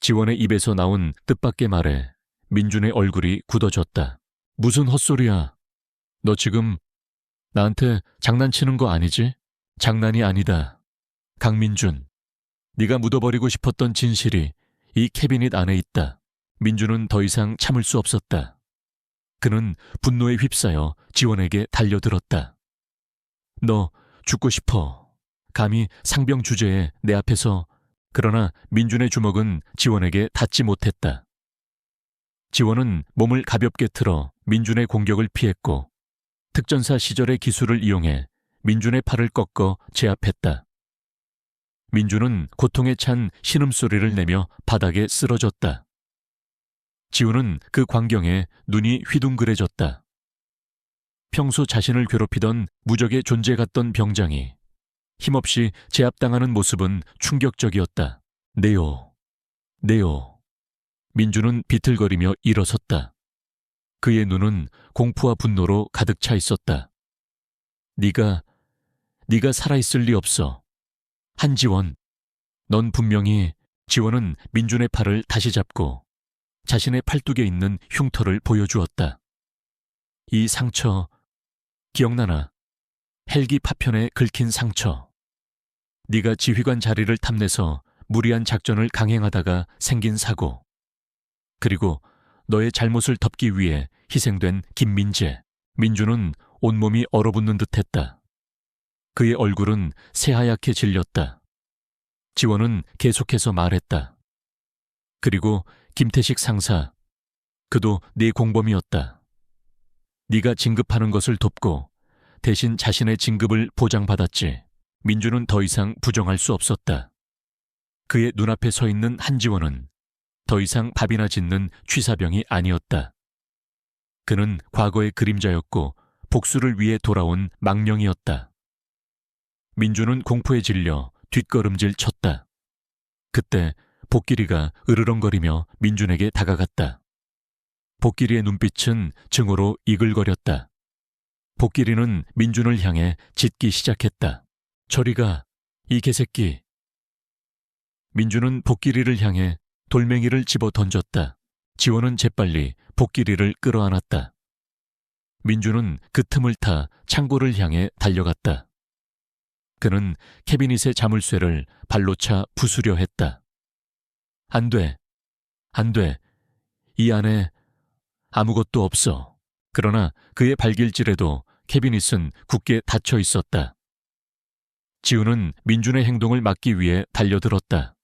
지원의 입에서 나온 뜻밖의 말에 민준의 얼굴이 굳어졌다. 무슨 헛소리야. 너 지금 나한테 장난치는 거 아니지? 장난이 아니다. 강민준, 네가 묻어버리고 싶었던 진실이 이 캐비닛 안에 있다. 민준은 더 이상 참을 수 없었다. 그는 분노에 휩싸여 지원에게 달려들었다. 너 죽고 싶어. 감히 상병 주제에 내 앞에서. 그러나 민준의 주먹은 지원에게 닿지 못했다. 지원은 몸을 가볍게 틀어 민준의 공격을 피했고 특전사 시절의 기술을 이용해 민준의 팔을 꺾어 제압했다. 민준은 고통에 찬 신음소리를 내며 바닥에 쓰러졌다. 지훈은 그 광경에 눈이 휘둥그레졌다. 평소 자신을 괴롭히던 무적의 존재 같던 병장이 힘없이 제압당하는 모습은 충격적이었다. 네오, 네오. 민준은 비틀거리며 일어섰다. 그의 눈은 공포와 분노로 가득 차 있었다. 네가 살아있을 리 없어. 한지원, 넌 분명히. 지원은 민준의 팔을 다시 잡고 자신의 팔뚝에 있는 흉터를 보여주었다. 이 상처, 기억나나? 헬기 파편에 긁힌 상처. 네가 지휘관 자리를 탐내서 무리한 작전을 강행하다가 생긴 사고. 그리고 너의 잘못을 덮기 위해 희생된 김민재. 민준은 온몸이 얼어붙는 듯했다. 그의 얼굴은 새하얗게 질렸다. 지원은 계속해서 말했다. 그리고 김태식 상사, 그도 네 공범이었다. 네가 진급하는 것을 돕고 대신 자신의 진급을 보장받았지. 민준은 더 이상 부정할 수 없었다. 그의 눈앞에 서 있는 한지원은 더 이상 밥이나 짓는 취사병이 아니었다. 그는 과거의 그림자였고 복수를 위해 돌아온 망령이었다. 민준은 공포에 질려 뒷걸음질 쳤다. 그때 복길이가 으르렁거리며 민준에게 다가갔다. 복길이의 눈빛은 증오로 이글거렸다. 복길이는 민준을 향해 짖기 시작했다. 저리 가, 이 개새끼. 민준은 복길이를 향해 돌멩이를 집어 던졌다. 지원은 재빨리 복길이를 끌어안았다. 민준은 그 틈을 타 창고를 향해 달려갔다. 그는 캐비닛의 자물쇠를 발로 차 부수려 했다. 안 돼, 안 돼. 이 안에 아무것도 없어. 그러나 그의 발길질에도 캐비닛은 굳게 닫혀 있었다. 지훈은 민준의 행동을 막기 위해 달려들었다.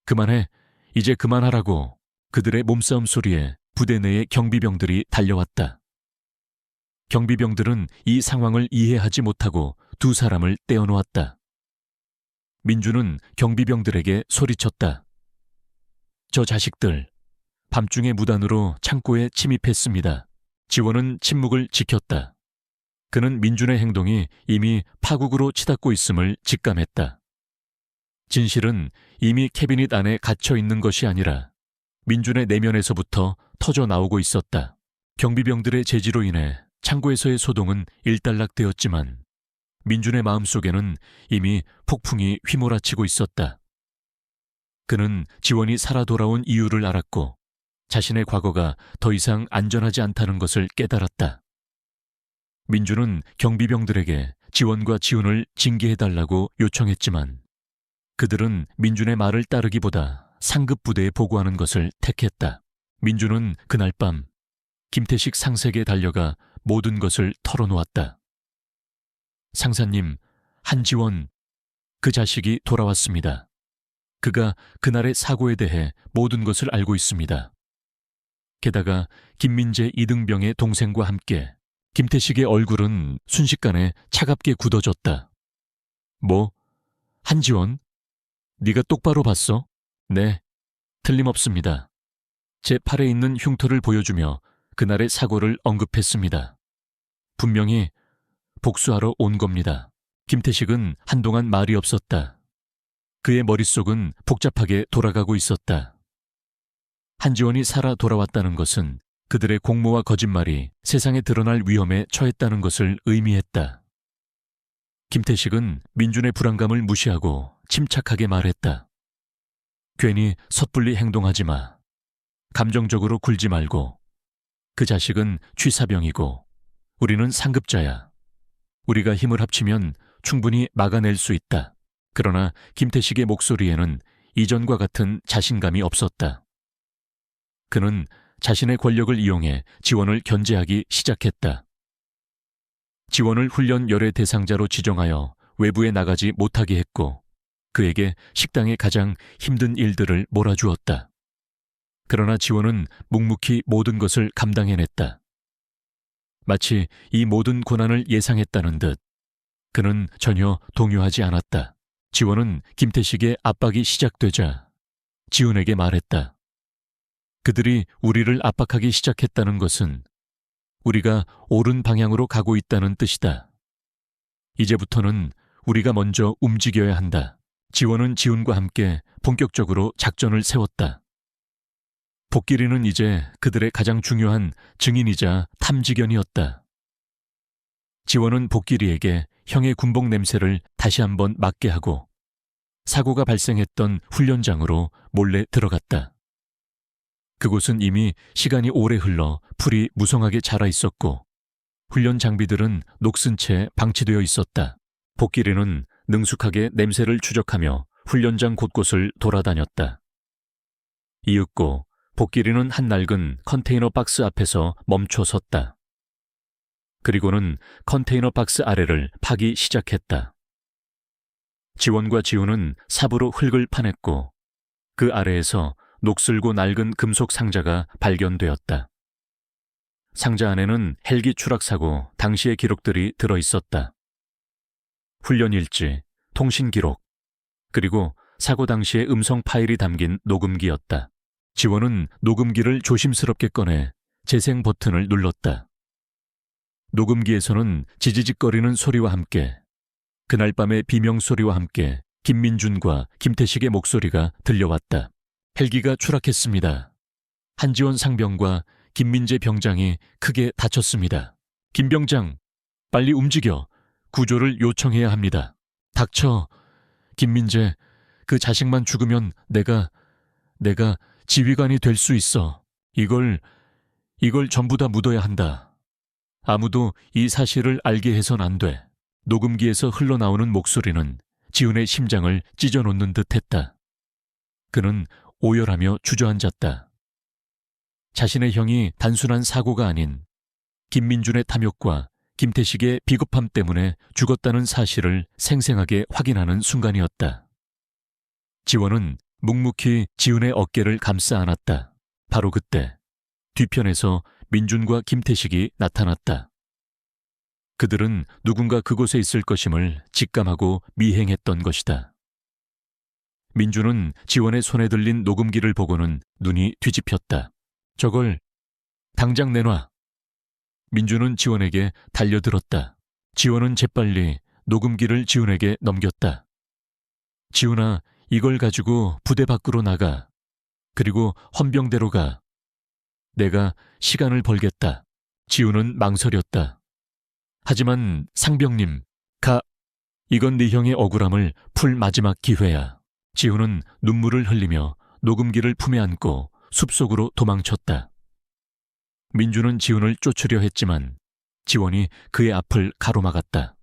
그만해, 이제 그만하라고. 그들의 몸싸움 소리에 부대 내의 경비병들이 달려왔다. 경비병들은 이 상황을 이해하지 못하고 두 사람을 떼어놓았다. 민준은 경비병들에게 소리쳤다. 저 자식들, 밤중에 무단으로 창고에 침입했습니다. 지원은 침묵을 지켰다. 그는 민준의 행동이 이미 파국으로 치닫고 있음을 직감했다. 진실은 이미 캐비닛 안에 갇혀 있는 것이 아니라 민준의 내면에서부터 터져 나오고 있었다. 경비병들의 제지로 인해 창고에서의 소동은 일단락되었지만 민준의 마음속에는 이미 폭풍이 휘몰아치고 있었다. 그는 지원이 살아 돌아온 이유를 알았고 자신의 과거가 더 이상 안전하지 않다는 것을 깨달았다. 민준은 경비병들에게 지원과 지훈을 징계해달라고 요청했지만 그들은 민준의 말을 따르기보다 상급 부대에 보고하는 것을 택했다. 민준은 그날 밤 김태식 상색에 달려가 모든 것을 털어놓았다. 상사님, 한지원, 그 자식이 돌아왔습니다. 그가 그날의 사고에 대해 모든 것을 알고 있습니다. 게다가 김민재 이등병의 동생과 함께 김태식의 얼굴은 순식간에 차갑게 굳어졌다. 뭐? 한지원? 네가 똑바로 봤어? 네, 틀림없습니다. 제 팔에 있는 흉터를 보여주며 그날의 사고를 언급했습니다. 분명히 복수하러 온 겁니다. 김태식은 한동안 말이 없었다. 그의 머릿속은 복잡하게 돌아가고 있었다. 한지원이 살아 돌아왔다는 것은 그들의 공모와 거짓말이 세상에 드러날 위험에 처했다는 것을 의미했다. 김태식은 민준의 불안감을 무시하고 침착하게 말했다. 괜히 섣불리 행동하지 마. 감정적으로 굴지 말고. 그 자식은 취사병이고 우리는 상급자야. 우리가 힘을 합치면 충분히 막아낼 수 있다. 그러나 김태식의 목소리에는 이전과 같은 자신감이 없었다. 그는 자신의 권력을 이용해 지원을 견제하기 시작했다. 지원을 훈련 열애 대상자로 지정하여 외부에 나가지 못하게 했고 그에게 식당의 가장 힘든 일들을 몰아주었다. 그러나 지원은 묵묵히 모든 것을 감당해냈다. 마치 이 모든 고난을 예상했다는 듯 그는 전혀 동요하지 않았다. 지원은 김태식의 압박이 시작되자 지훈에게 말했다. 그들이 우리를 압박하기 시작했다는 것은 우리가 옳은 방향으로 가고 있다는 뜻이다. 이제부터는 우리가 먼저 움직여야 한다. 지원은 지훈과 함께 본격적으로 작전을 세웠다. 복길이는 이제 그들의 가장 중요한 증인이자 탐지견이었다. 지원은 복길이에게 형의 군복 냄새를 다시 한번 맡게 하고 사고가 발생했던 훈련장으로 몰래 들어갔다. 그곳은 이미 시간이 오래 흘러 풀이 무성하게 자라 있었고 훈련 장비들은 녹슨 채 방치되어 있었다. 복길이는 능숙하게 냄새를 추적하며 훈련장 곳곳을 돌아다녔다. 이윽고 복길이는 한 낡은 컨테이너 박스 앞에서 멈춰 섰다. 그리고는 컨테이너 박스 아래를 파기 시작했다. 지원과 지훈은 삽으로 흙을 파냈고 그 아래에서 녹슬고 낡은 금속 상자가 발견되었다. 상자 안에는 헬기 추락 사고 당시의 기록들이 들어 있었다. 훈련 일지, 통신 기록, 그리고 사고 당시의 음성 파일이 담긴 녹음기였다. 지원은 녹음기를 조심스럽게 꺼내 재생 버튼을 눌렀다. 녹음기에서는 지지직거리는 소리와 함께 그날 밤의 비명소리와 함께 김민준과 김태식의 목소리가 들려왔다. 헬기가 추락했습니다. 한지원 상병과 김민재 병장이 크게 다쳤습니다. 김 병장, 빨리 움직여. 구조를 요청해야 합니다. 닥쳐. 김민재, 그 자식만 죽으면 내가 지휘관이 될 수 있어. 이걸 전부 다 묻어야 한다. 아무도 이 사실을 알게 해선 안 돼. 녹음기에서 흘러나오는 목소리는 지훈의 심장을 찢어놓는 듯했다. 그는 오열하며 주저앉았다. 자신의 형이 단순한 사고가 아닌 김민준의 탐욕과 김태식의 비겁함 때문에 죽었다는 사실을 생생하게 확인하는 순간이었다. 지원은 묵묵히 지훈의 어깨를 감싸 안았다. 바로 그때 뒤편에서 민준과 김태식이 나타났다. 그들은 누군가 그곳에 있을 것임을 직감하고 미행했던 것이다. 민준은 지원의 손에 들린 녹음기를 보고는 눈이 뒤집혔다. 저걸 당장 내놔. 민준은 지원에게 달려들었다. 지원은 재빨리 녹음기를 지훈에게 넘겼다. 지훈아, 이걸 가지고 부대 밖으로 나가. 그리고 헌병대로 가. 내가 시간을 벌겠다. 지훈은 망설였다. 하지만 상병님, 이건 네 형의 억울함을 풀 마지막 기회야. 지훈은 눈물을 흘리며 녹음기를 품에 안고 숲속으로 도망쳤다. 민주는 지훈을 쫓으려 했지만 지원이 그의 앞을 가로막았다.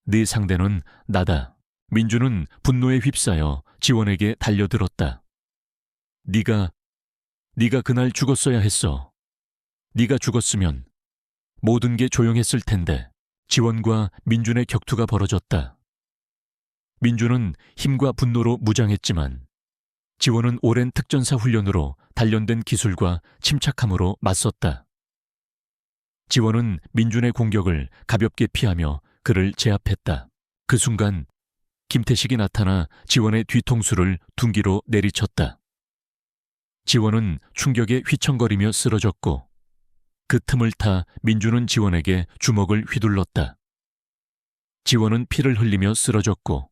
네 상대는 나다. 민주는 분노에 휩싸여 지원에게 달려들었다. 네가 그날 죽었어야 했어. 네가 죽었으면 모든 게 조용했을 텐데. 지원과 민준의 격투가 벌어졌다. 민준은 힘과 분노로 무장했지만 지원은 오랜 특전사 훈련으로 단련된 기술과 침착함으로 맞섰다. 지원은 민준의 공격을 가볍게 피하며 그를 제압했다. 그 순간 김태식이 나타나 지원의 뒤통수를 둔기로 내리쳤다. 지원은 충격에 휘청거리며 쓰러졌고 그 틈을 타 민준은 지원에게 주먹을 휘둘렀다. 지원은 피를 흘리며 쓰러졌고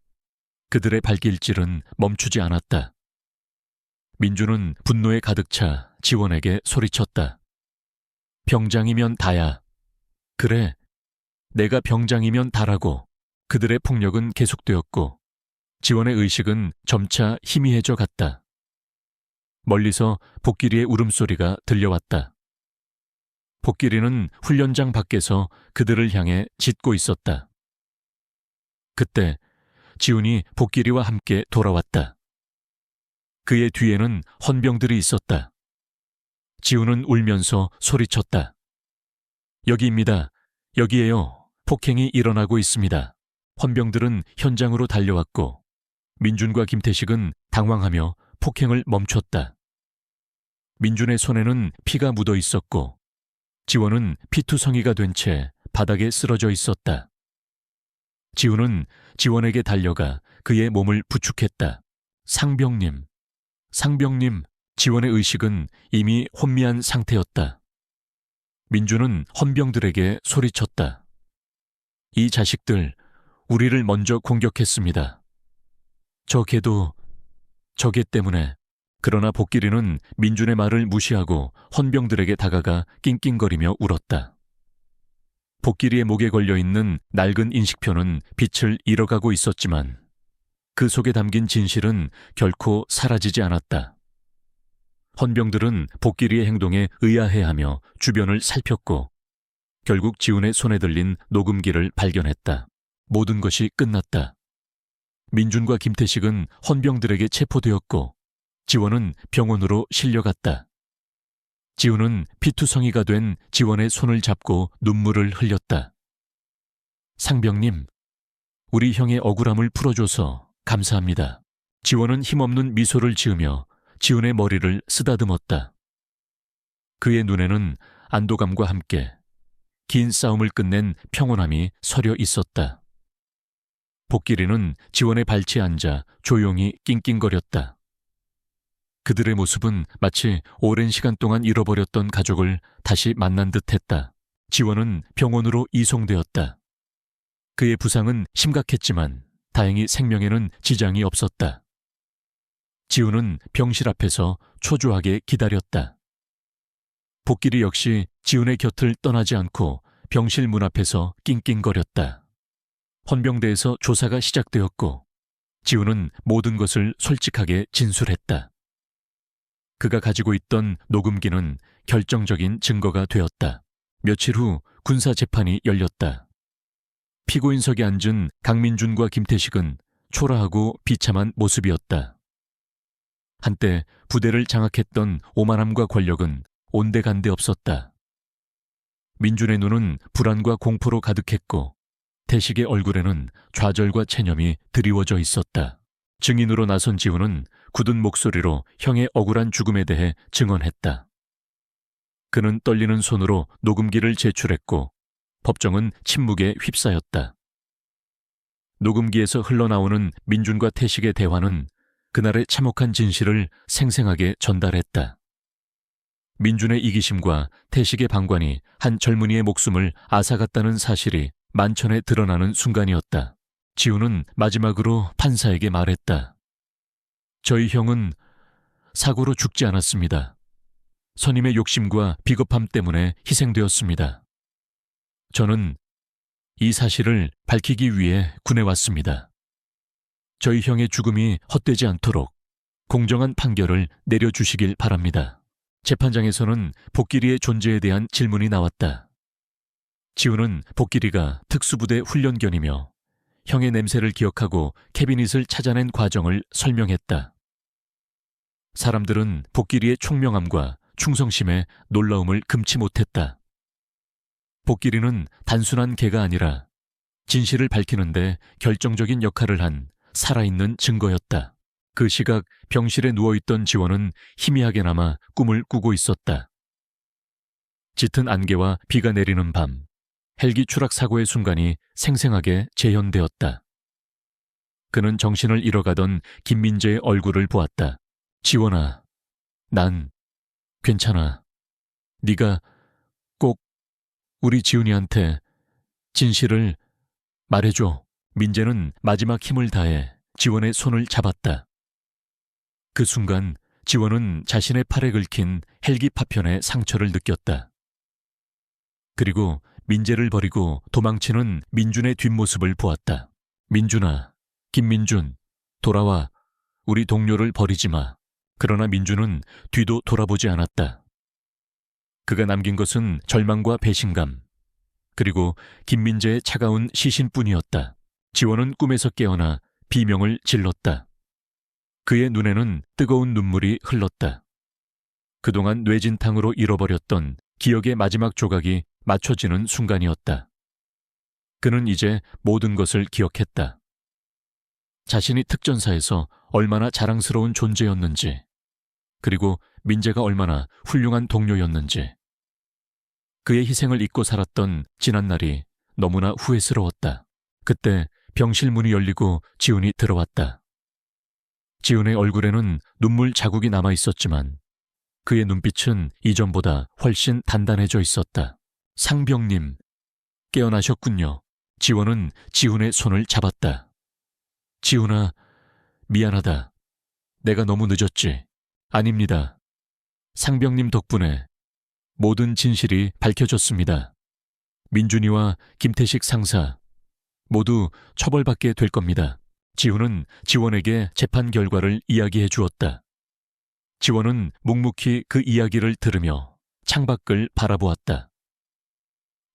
그들의 발길질은 멈추지 않았다. 민준은 분노에 가득 차 지원에게 소리쳤다. 병장이면 다야. 그래, 내가 병장이면 다라고. 그들의 폭력은 계속되었고 지원의 의식은 점차 희미해져 갔다. 멀리서 복길이의 울음소리가 들려왔다. 복길이는 훈련장 밖에서 그들을 향해 짖고 있었다. 그때 지훈이 복길이와 함께 돌아왔다. 그의 뒤에는 헌병들이 있었다. 지훈은 울면서 소리쳤다. 여기입니다. 여기에요. 폭행이 일어나고 있습니다. 헌병들은 현장으로 달려왔고 민준과 김태식은 당황하며 폭행을 멈췄다. 민준의 손에는 피가 묻어 있었고 지원은 피투성이가 된 채 바닥에 쓰러져 있었다. 지훈은 지원에게 달려가 그의 몸을 부축했다. 상병님. 지원의 의식은 이미 혼미한 상태였다. 민준은 헌병들에게 소리쳤다. 이 자식들, 우리를 먼저 공격했습니다. 저 개도 저개 때문에. 그러나 복길이는 민준의 말을 무시하고 헌병들에게 다가가 낑낑거리며 울었다. 복길이의 목에 걸려있는 낡은 인식표는 빛을 잃어가고 있었지만 그 속에 담긴 진실은 결코 사라지지 않았다. 헌병들은 복길이의 행동에 의아해하며 주변을 살폈고 결국 지훈의 손에 들린 녹음기를 발견했다. 모든 것이 끝났다. 민준과 김태식은 헌병들에게 체포되었고 지원은 병원으로 실려갔다. 지훈은 피투성이가 된 지원의 손을 잡고 눈물을 흘렸다. 상병님, 우리 형의 억울함을 풀어줘서 감사합니다. 지원은 힘없는 미소를 지으며 지훈의 머리를 쓰다듬었다. 그의 눈에는 안도감과 함께 긴 싸움을 끝낸 평온함이 서려 있었다. 복길이는 지원의 발치에 앉아 조용히 낑낑거렸다. 그들의 모습은 마치 오랜 시간 동안 잃어버렸던 가족을 다시 만난 듯했다. 지원은 병원으로 이송되었다. 그의 부상은 심각했지만 다행히 생명에는 지장이 없었다. 지훈은 병실 앞에서 초조하게 기다렸다. 복길이 역시 지훈의 곁을 떠나지 않고 병실 문 앞에서 낑낑거렸다. 헌병대에서 조사가 시작되었고 지훈은 모든 것을 솔직하게 진술했다. 그가 가지고 있던 녹음기는 결정적인 증거가 되었다. 며칠 후 군사재판이 열렸다. 피고인석에 앉은 강민준과 김태식은 초라하고 비참한 모습이었다. 한때 부대를 장악했던 오만함과 권력은 온데간데 없었다. 민준의 눈은 불안과 공포로 가득했고 태식의 얼굴에는 좌절과 체념이 드리워져 있었다. 증인으로 나선 지훈은 굳은 목소리로 형의 억울한 죽음에 대해 증언했다. 그는 떨리는 손으로 녹음기를 제출했고 법정은 침묵에 휩싸였다. 녹음기에서 흘러나오는 민준과 태식의 대화는 그날의 참혹한 진실을 생생하게 전달했다. 민준의 이기심과 태식의 방관이 한 젊은이의 목숨을 앗아갔다는 사실이 만천에 드러나는 순간이었다. 지우는 마지막으로 판사에게 말했다. 저희 형은 사고로 죽지 않았습니다. 선임의 욕심과 비겁함 때문에 희생되었습니다. 저는 이 사실을 밝히기 위해 군에 왔습니다. 저희 형의 죽음이 헛되지 않도록 공정한 판결을 내려주시길 바랍니다. 재판장에서는 복길이의 존재에 대한 질문이 나왔다. 지우는 복길이가 특수부대 훈련견이며 형의 냄새를 기억하고 캐비닛을 찾아낸 과정을 설명했다. 사람들은 복길이의 총명함과 충성심에 놀라움을 금치 못했다. 복길이는 단순한 개가 아니라 진실을 밝히는데 결정적인 역할을 한 살아있는 증거였다. 그 시각 병실에 누워있던 지원은 희미하게나마 꿈을 꾸고 있었다. 짙은 안개와 비가 내리는 밤, 헬기 추락 사고의 순간이 생생하게 재현되었다. 그는 정신을 잃어가던 김민재의 얼굴을 보았다. 지원아, 난 괜찮아. 네가 꼭 우리 지훈이한테 진실을 말해줘. 민재는 마지막 힘을 다해 지원의 손을 잡았다. 그 순간 지원은 자신의 팔에 긁힌 헬기 파편의 상처를 느꼈다. 그리고 민재를 버리고 도망치는 민준의 뒷모습을 보았다. 민준아, 김민준, 돌아와. 우리 동료를 버리지 마. 그러나 민준은 뒤도 돌아보지 않았다. 그가 남긴 것은 절망과 배신감, 그리고 김민재의 차가운 시신뿐이었다. 지원은 꿈에서 깨어나 비명을 질렀다. 그의 눈에는 뜨거운 눈물이 흘렀다. 그동안 뇌진탕으로 잃어버렸던 기억의 마지막 조각이 맞춰지는 순간이었다. 그는 이제 모든 것을 기억했다. 자신이 특전사에서 얼마나 자랑스러운 존재였는지, 그리고 민재가 얼마나 훌륭한 동료였는지. 그의 희생을 잊고 살았던 지난날이 너무나 후회스러웠다. 그때 병실 문이 열리고 지훈이 들어왔다. 지훈의 얼굴에는 눈물 자국이 남아 있었지만 그의 눈빛은 이전보다 훨씬 단단해져 있었다. 상병님, 깨어나셨군요. 지원은 지훈의 손을 잡았다. 지훈아, 미안하다. 내가 너무 늦었지. 아닙니다. 상병님 덕분에 모든 진실이 밝혀졌습니다. 민준이와 김태식 상사 모두 처벌받게 될 겁니다. 지훈은 지원에게 재판 결과를 이야기해 주었다. 지원은 묵묵히 그 이야기를 들으며 창밖을 바라보았다.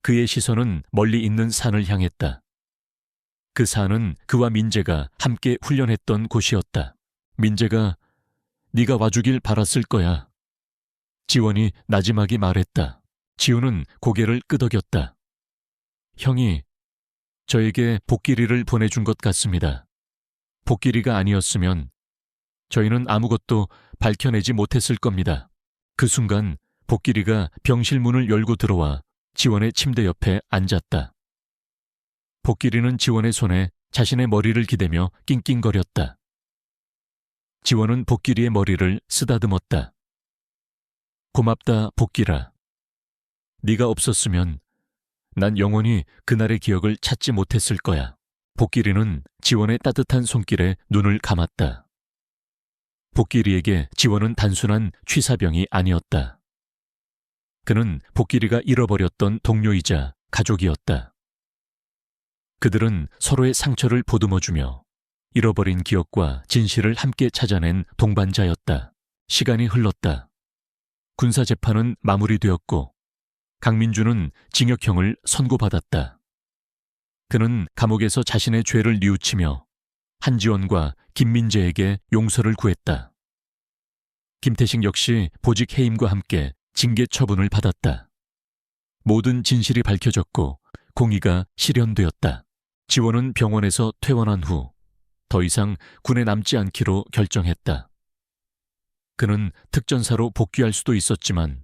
그의 시선은 멀리 있는 산을 향했다. 그 산은 그와 민재가 함께 훈련했던 곳이었다. 민재가 네가 와주길 바랐을 거야. 지원이 나지막이 말했다. 지훈은 고개를 끄덕였다. 형이 저에게 복길이를 보내준 것 같습니다. 복길이가 아니었으면 저희는 아무것도 밝혀내지 못했을 겁니다. 그 순간 복길이가 병실 문을 열고 들어와 지원의 침대 옆에 앉았다. 복길이는 지원의 손에 자신의 머리를 기대며 낑낑거렸다. 지원은 복길이의 머리를 쓰다듬었다. 고맙다, 복길아. 네가 없었으면 난 영원히 그날의 기억을 찾지 못했을 거야. 복길이는 지원의 따뜻한 손길에 눈을 감았다. 복길이에게 지원은 단순한 취사병이 아니었다. 그는 복길이가 잃어버렸던 동료이자 가족이었다. 그들은 서로의 상처를 보듬어주며 잃어버린 기억과 진실을 함께 찾아낸 동반자였다. 시간이 흘렀다. 군사재판은 마무리되었고 강민준은 징역형을 선고받았다. 그는 감옥에서 자신의 죄를 뉘우치며 한지원과 김민재에게 용서를 구했다. 김태식 역시 보직 해임과 함께 징계 처분을 받았다. 모든 진실이 밝혀졌고 공의가 실현되었다. 지원은 병원에서 퇴원한 후 더 이상 군에 남지 않기로 결정했다. 그는 특전사로 복귀할 수도 있었지만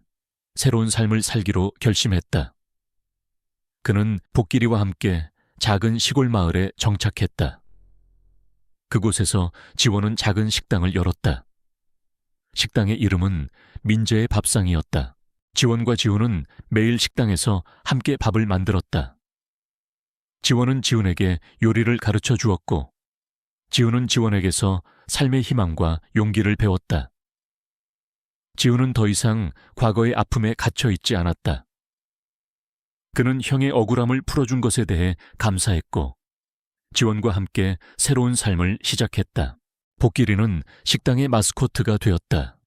새로운 삶을 살기로 결심했다. 그는 복길이와 함께 작은 시골 마을에 정착했다. 그곳에서 지원은 작은 식당을 열었다. 식당의 이름은 민재의 밥상이었다. 지원과 지훈은 매일 식당에서 함께 밥을 만들었다. 지원은 지훈에게 요리를 가르쳐 주었고, 지훈은 지원에게서 삶의 희망과 용기를 배웠다. 지훈은 더 이상 과거의 아픔에 갇혀 있지 않았다. 그는 형의 억울함을 풀어준 것에 대해 감사했고, 지원과 함께 새로운 삶을 시작했다. 복길이는 식당의 마스코트가 되었다.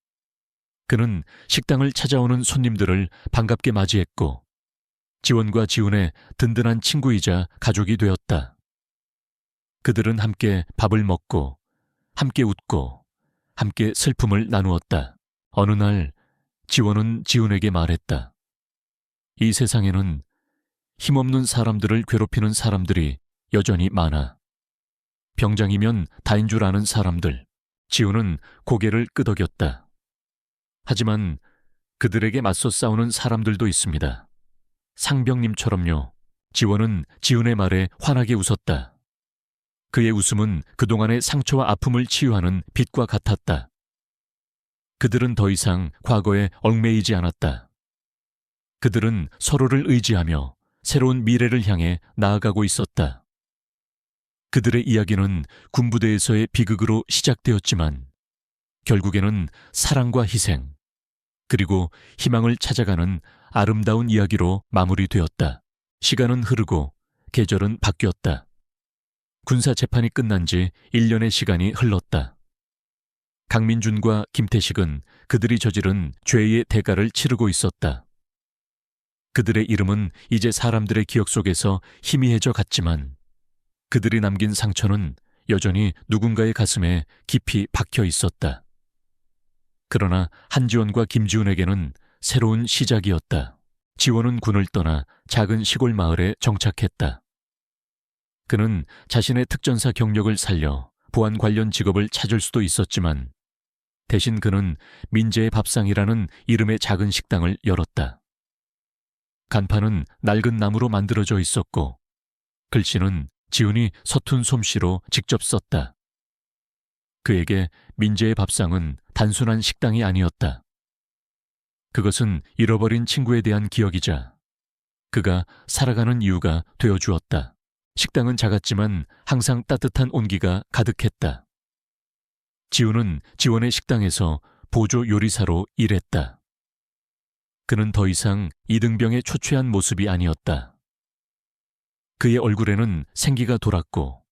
그는 식당을 찾아오는 손님들을 반갑게 맞이했고, 지원과 지훈의 든든한 친구이자 가족이 되었다. 그들은 함께 밥을 먹고, 함께 웃고, 함께 슬픔을 나누었다. 어느 날 지원은 지훈에게 말했다. 이 세상에는 힘없는 사람들을 괴롭히는 사람들이 여전히 많아. 병장이면 다인 줄 아는 사람들. 지훈은 고개를 끄덕였다. 하지만 그들에게 맞서 싸우는 사람들도 있습니다. 상병님처럼요. 지원은 지훈의 말에 환하게 웃었다. 그의 웃음은 그동안의 상처와 아픔을 치유하는 빛과 같았다. 그들은 더 이상 과거에 얽매이지 않았다. 그들은 서로를 의지하며 새로운 미래를 향해 나아가고 있었다. 그들의 이야기는 군부대에서의 비극으로 시작되었지만 결국에는 사랑과 희생, 그리고 희망을 찾아가는 아름다운 이야기로 마무리되었다. 시간은 흐르고 계절은 바뀌었다. 군사 재판이 끝난 지 1년의 시간이 흘렀다. 강민준과 김태식은 그들이 저지른 죄의 대가를 치르고 있었다. 그들의 이름은 이제 사람들의 기억 속에서 희미해져 갔지만 그들이 남긴 상처는 여전히 누군가의 가슴에 깊이 박혀 있었다. 그러나 한지원과 김지훈에게는 새로운 시작이었다. 지원은 군을 떠나 작은 시골 마을에 정착했다. 그는 자신의 특전사 경력을 살려 보안 관련 직업을 찾을 수도 있었지만 대신 그는 민재의 밥상이라는 이름의 작은 식당을 열었다. 간판은 낡은 나무로 만들어져 있었고 글씨는 지훈이 서툰 솜씨로 직접 썼다. 그에게 민재의 밥상은 단순한 식당이 아니었다. 그것은 잃어버린 친구에 대한 기억이자 그가 살아가는 이유가 되어주었다. 식당은 작았지만 항상 따뜻한 온기가 가득했다. 지훈은 지원의 식당에서 보조 요리사로 일했다. 그는 더 이상 이등병의 초췌한 모습이 아니었다. 그의 얼굴에는 생기가 돌았고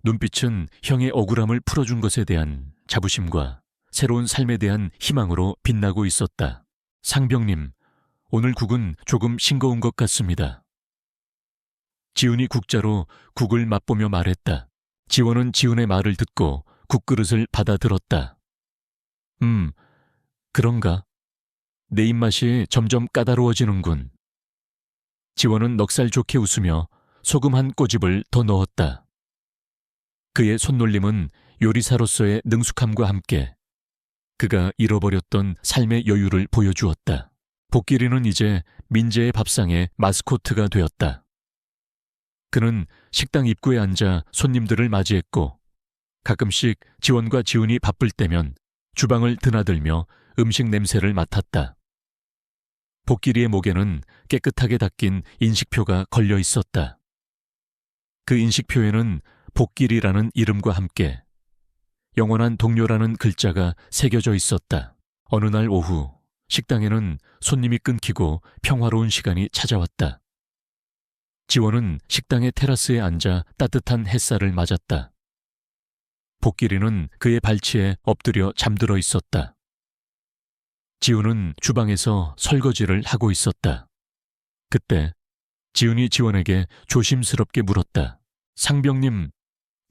눈빛은 형의 억울함을 풀어준 것에 대한 자부심과 새로운 삶에 대한 희망으로 빛나고 있었다. 상병님, 오늘 국은 조금 싱거운 것 같습니다. 지훈이 국자로 국을 맛보며 말했다. 지원은 지훈의 말을 듣고 국그릇을 받아들었다. 그런가? 내 입맛이 점점 까다로워지는군. 지원은 넉살 좋게 웃으며 소금 한 꼬집을 더 넣었다. 그의 손놀림은 요리사로서의 능숙함과 함께 그가 잃어버렸던 삶의 여유를 보여주었다. 복길이는 이제 민재의 밥상의 마스코트가 되었다. 그는 식당 입구에 앉아 손님들을 맞이했고 가끔씩 지원과 지훈이 바쁠 때면 주방을 드나들며 음식 냄새를 맡았다. 복길이의 목에는 깨끗하게 닦인 인식표가 걸려 있었다. 그 인식표에는 복길이라는 이름과 함께 영원한 동료라는 글자가 새겨져 있었다. 어느 날 오후 식당에는 손님이 끊기고 평화로운 시간이 찾아왔다. 지원은 식당의 테라스에 앉아 따뜻한 햇살을 맞았다. 복길이는 그의 발치에 엎드려 잠들어 있었다. 지훈은 주방에서 설거지를 하고 있었다. 그때 지훈이 지원에게 조심스럽게 물었다. 상병님,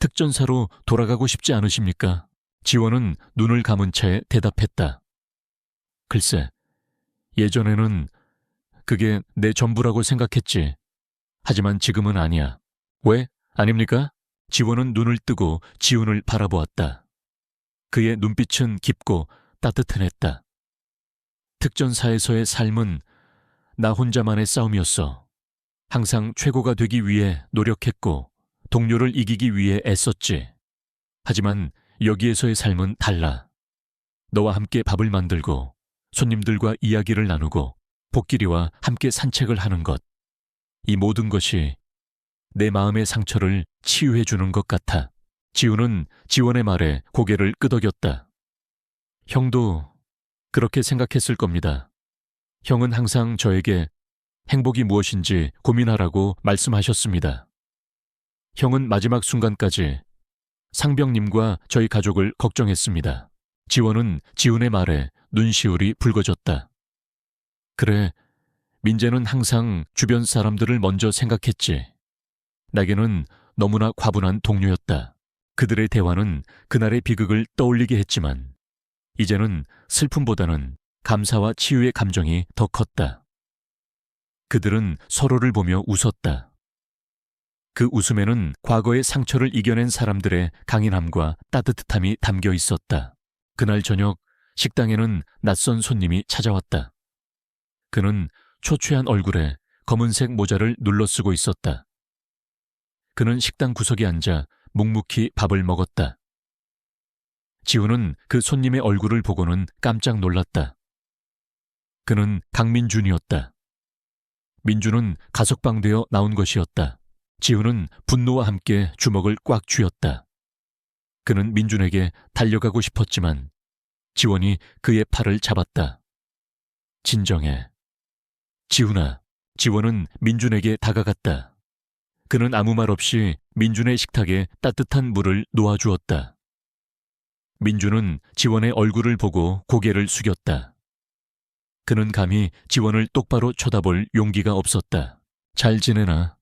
특전사로 돌아가고 싶지 않으십니까? 지원은 눈을 감은 채 대답했다. 글쎄, 예전에는 그게 내 전부라고 생각했지. 하지만 지금은 아니야. 왜? 아닙니까? 지원은 눈을 뜨고 지훈을 바라보았다. 그의 눈빛은 깊고 따뜻해냈다. 특전사에서의 삶은 나 혼자만의 싸움이었어. 항상 최고가 되기 위해 노력했고 동료를 이기기 위해 애썼지. 하지만 여기에서의 삶은 달라. 너와 함께 밥을 만들고 손님들과 이야기를 나누고 복길이와 함께 산책을 하는 것. 이 모든 것이 내 마음의 상처를 치유해 주는 것 같아. 지우는 지원의 말에 고개를 끄덕였다. 형도 그렇게 생각했을 겁니다. 형은 항상 저에게 행복이 무엇인지 고민하라고 말씀하셨습니다. 형은 마지막 순간까지 상병님과 저희 가족을 걱정했습니다. 지원은 지훈의 말에 눈시울이 붉어졌다. 그래, 민재는 항상 주변 사람들을 먼저 생각했지. 나에게는 너무나 과분한 동료였다. 그들의 대화는 그날의 비극을 떠올리게 했지만 이제는 슬픔보다는 감사와 치유의 감정이 더 컸다. 그들은 서로를 보며 웃었다. 그 웃음에는 과거의 상처를 이겨낸 사람들의 강인함과 따뜻함이 담겨 있었다. 그날 저녁 식당에는 낯선 손님이 찾아왔다. 그는 초췌한 얼굴에 검은색 모자를 눌러쓰고 있었다. 그는 식당 구석에 앉아 묵묵히 밥을 먹었다. 지우는 그 손님의 얼굴을 보고는 깜짝 놀랐다. 그는 강민준이었다. 민준은 가석방되어 나온 것이었다. 지우는 분노와 함께 주먹을 꽉 쥐었다. 그는 민준에게 달려가고 싶었지만 지원이 그의 팔을 잡았다. 진정해. 지훈아. 지원은 민준에게 다가갔다. 그는 아무 말 없이 민준의 식탁에 따뜻한 물을 놓아주었다. 민준은 지원의 얼굴을 보고 고개를 숙였다. 그는 감히 지원을 똑바로 쳐다볼 용기가 없었다. 잘 지내나?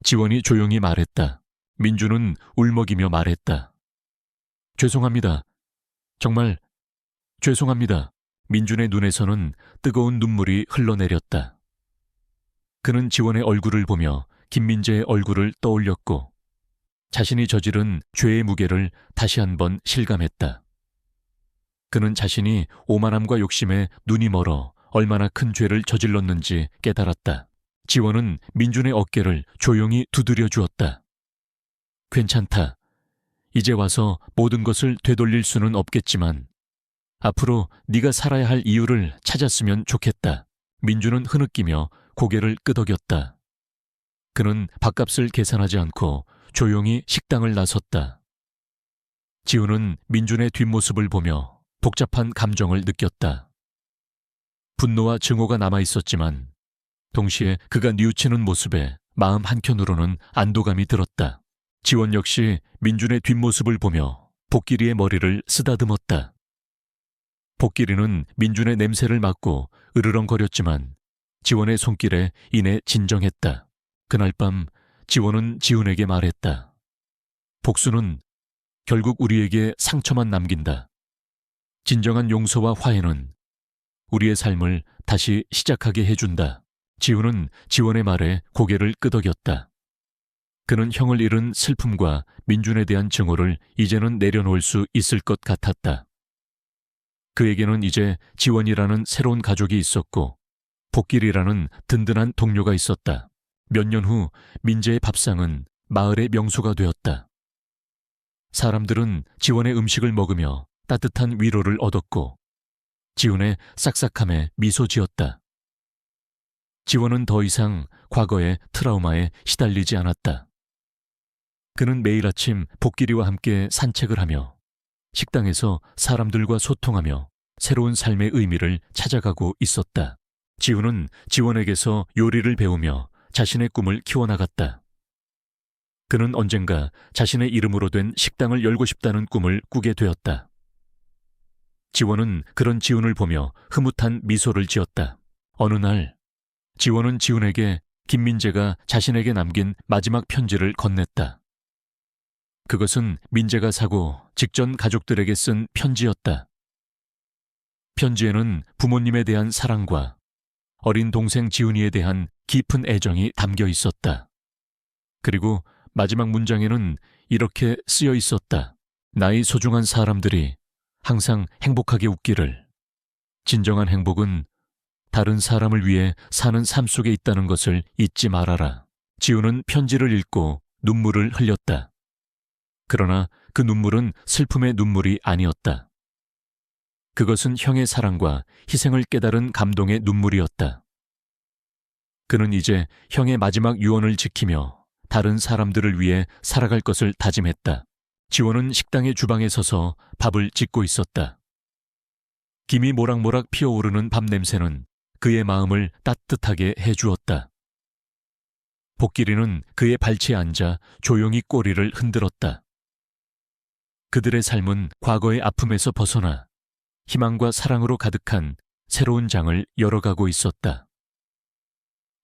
지원이 조용히 말했다. 민준은 울먹이며 말했다. 죄송합니다. 정말 죄송합니다. 민준의 눈에서는 뜨거운 눈물이 흘러내렸다. 그는 지원의 얼굴을 보며 김민재의 얼굴을 떠올렸고 자신이 저지른 죄의 무게를 다시 한번 실감했다. 그는 자신이 오만함과 욕심에 눈이 멀어 얼마나 큰 죄를 저질렀는지 깨달았다. 지원은 민준의 어깨를 조용히 두드려 주었다. 괜찮다. 이제 와서 모든 것을 되돌릴 수는 없겠지만 앞으로 네가 살아야 할 이유를 찾았으면 좋겠다. 민준은 흐느끼며 고개를 끄덕였다. 그는 밥값을 계산하지 않고 조용히 식당을 나섰다. 지우는 민준의 뒷모습을 보며 복잡한 감정을 느꼈다. 분노와 증오가 남아있었지만 동시에 그가 뉘우치는 모습에 마음 한켠으로는 안도감이 들었다. 지원 역시 민준의 뒷모습을 보며 복길이의 머리를 쓰다듬었다. 복길이는 민준의 냄새를 맡고 으르렁거렸지만 지원의 손길에 이내 진정했다. 그날 밤 지원은 지훈에게 말했다. 복수는 결국 우리에게 상처만 남긴다. 진정한 용서와 화해는 우리의 삶을 다시 시작하게 해준다. 지훈은 지원의 말에 고개를 끄덕였다. 그는 형을 잃은 슬픔과 민준에 대한 증오를 이제는 내려놓을 수 있을 것 같았다. 그에게는 이제 지원이라는 새로운 가족이 있었고 복길이라는 든든한 동료가 있었다. 몇 년 후 민재의 밥상은 마을의 명소가 되었다. 사람들은 지원의 음식을 먹으며 따뜻한 위로를 얻었고 지훈의 싹싹함에 미소 지었다. 지원은 더 이상 과거의 트라우마에 시달리지 않았다. 그는 매일 아침 복길이와 함께 산책을 하며 식당에서 사람들과 소통하며 새로운 삶의 의미를 찾아가고 있었다. 지훈은 지원에게서 요리를 배우며 자신의 꿈을 키워나갔다. 그는 언젠가 자신의 이름으로 된 식당을 열고 싶다는 꿈을 꾸게 되었다. 지원은 그런 지훈을 보며 흐뭇한 미소를 지었다. 어느 날 지원은 지훈에게 김민재가 자신에게 남긴 마지막 편지를 건넸다. 그것은 민재가 사고 직전 가족들에게 쓴 편지였다. 편지에는 부모님에 대한 사랑과 어린 동생 지훈이에 대한 깊은 애정이 담겨 있었다. 그리고 마지막 문장에는 이렇게 쓰여 있었다. 나의 소중한 사람들이 항상 행복하게 웃기를. 진정한 행복은 다른 사람을 위해 사는 삶 속에 있다는 것을 잊지 말아라. 지훈은 편지를 읽고 눈물을 흘렸다. 그러나 그 눈물은 슬픔의 눈물이 아니었다. 그것은 형의 사랑과 희생을 깨달은 감동의 눈물이었다. 그는 이제 형의 마지막 유언을 지키며 다른 사람들을 위해 살아갈 것을 다짐했다. 지원은 식당의 주방에 서서 밥을 짓고 있었다. 김이 모락모락 피어오르는 밥 냄새는 그의 마음을 따뜻하게 해주었다. 복길이는 그의 발치에 앉아 조용히 꼬리를 흔들었다. 그들의 삶은 과거의 아픔에서 벗어나 희망과 사랑으로 가득한 새로운 장을 열어가고 있었다.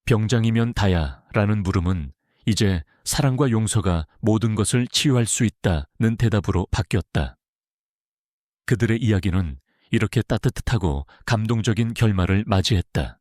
병장이면 다야라는 물음은 이제 사랑과 용서가 모든 것을 치유할 수 있다는 대답으로 바뀌었다. 그들의 이야기는 이렇게 따뜻하고 감동적인 결말을 맞이했다.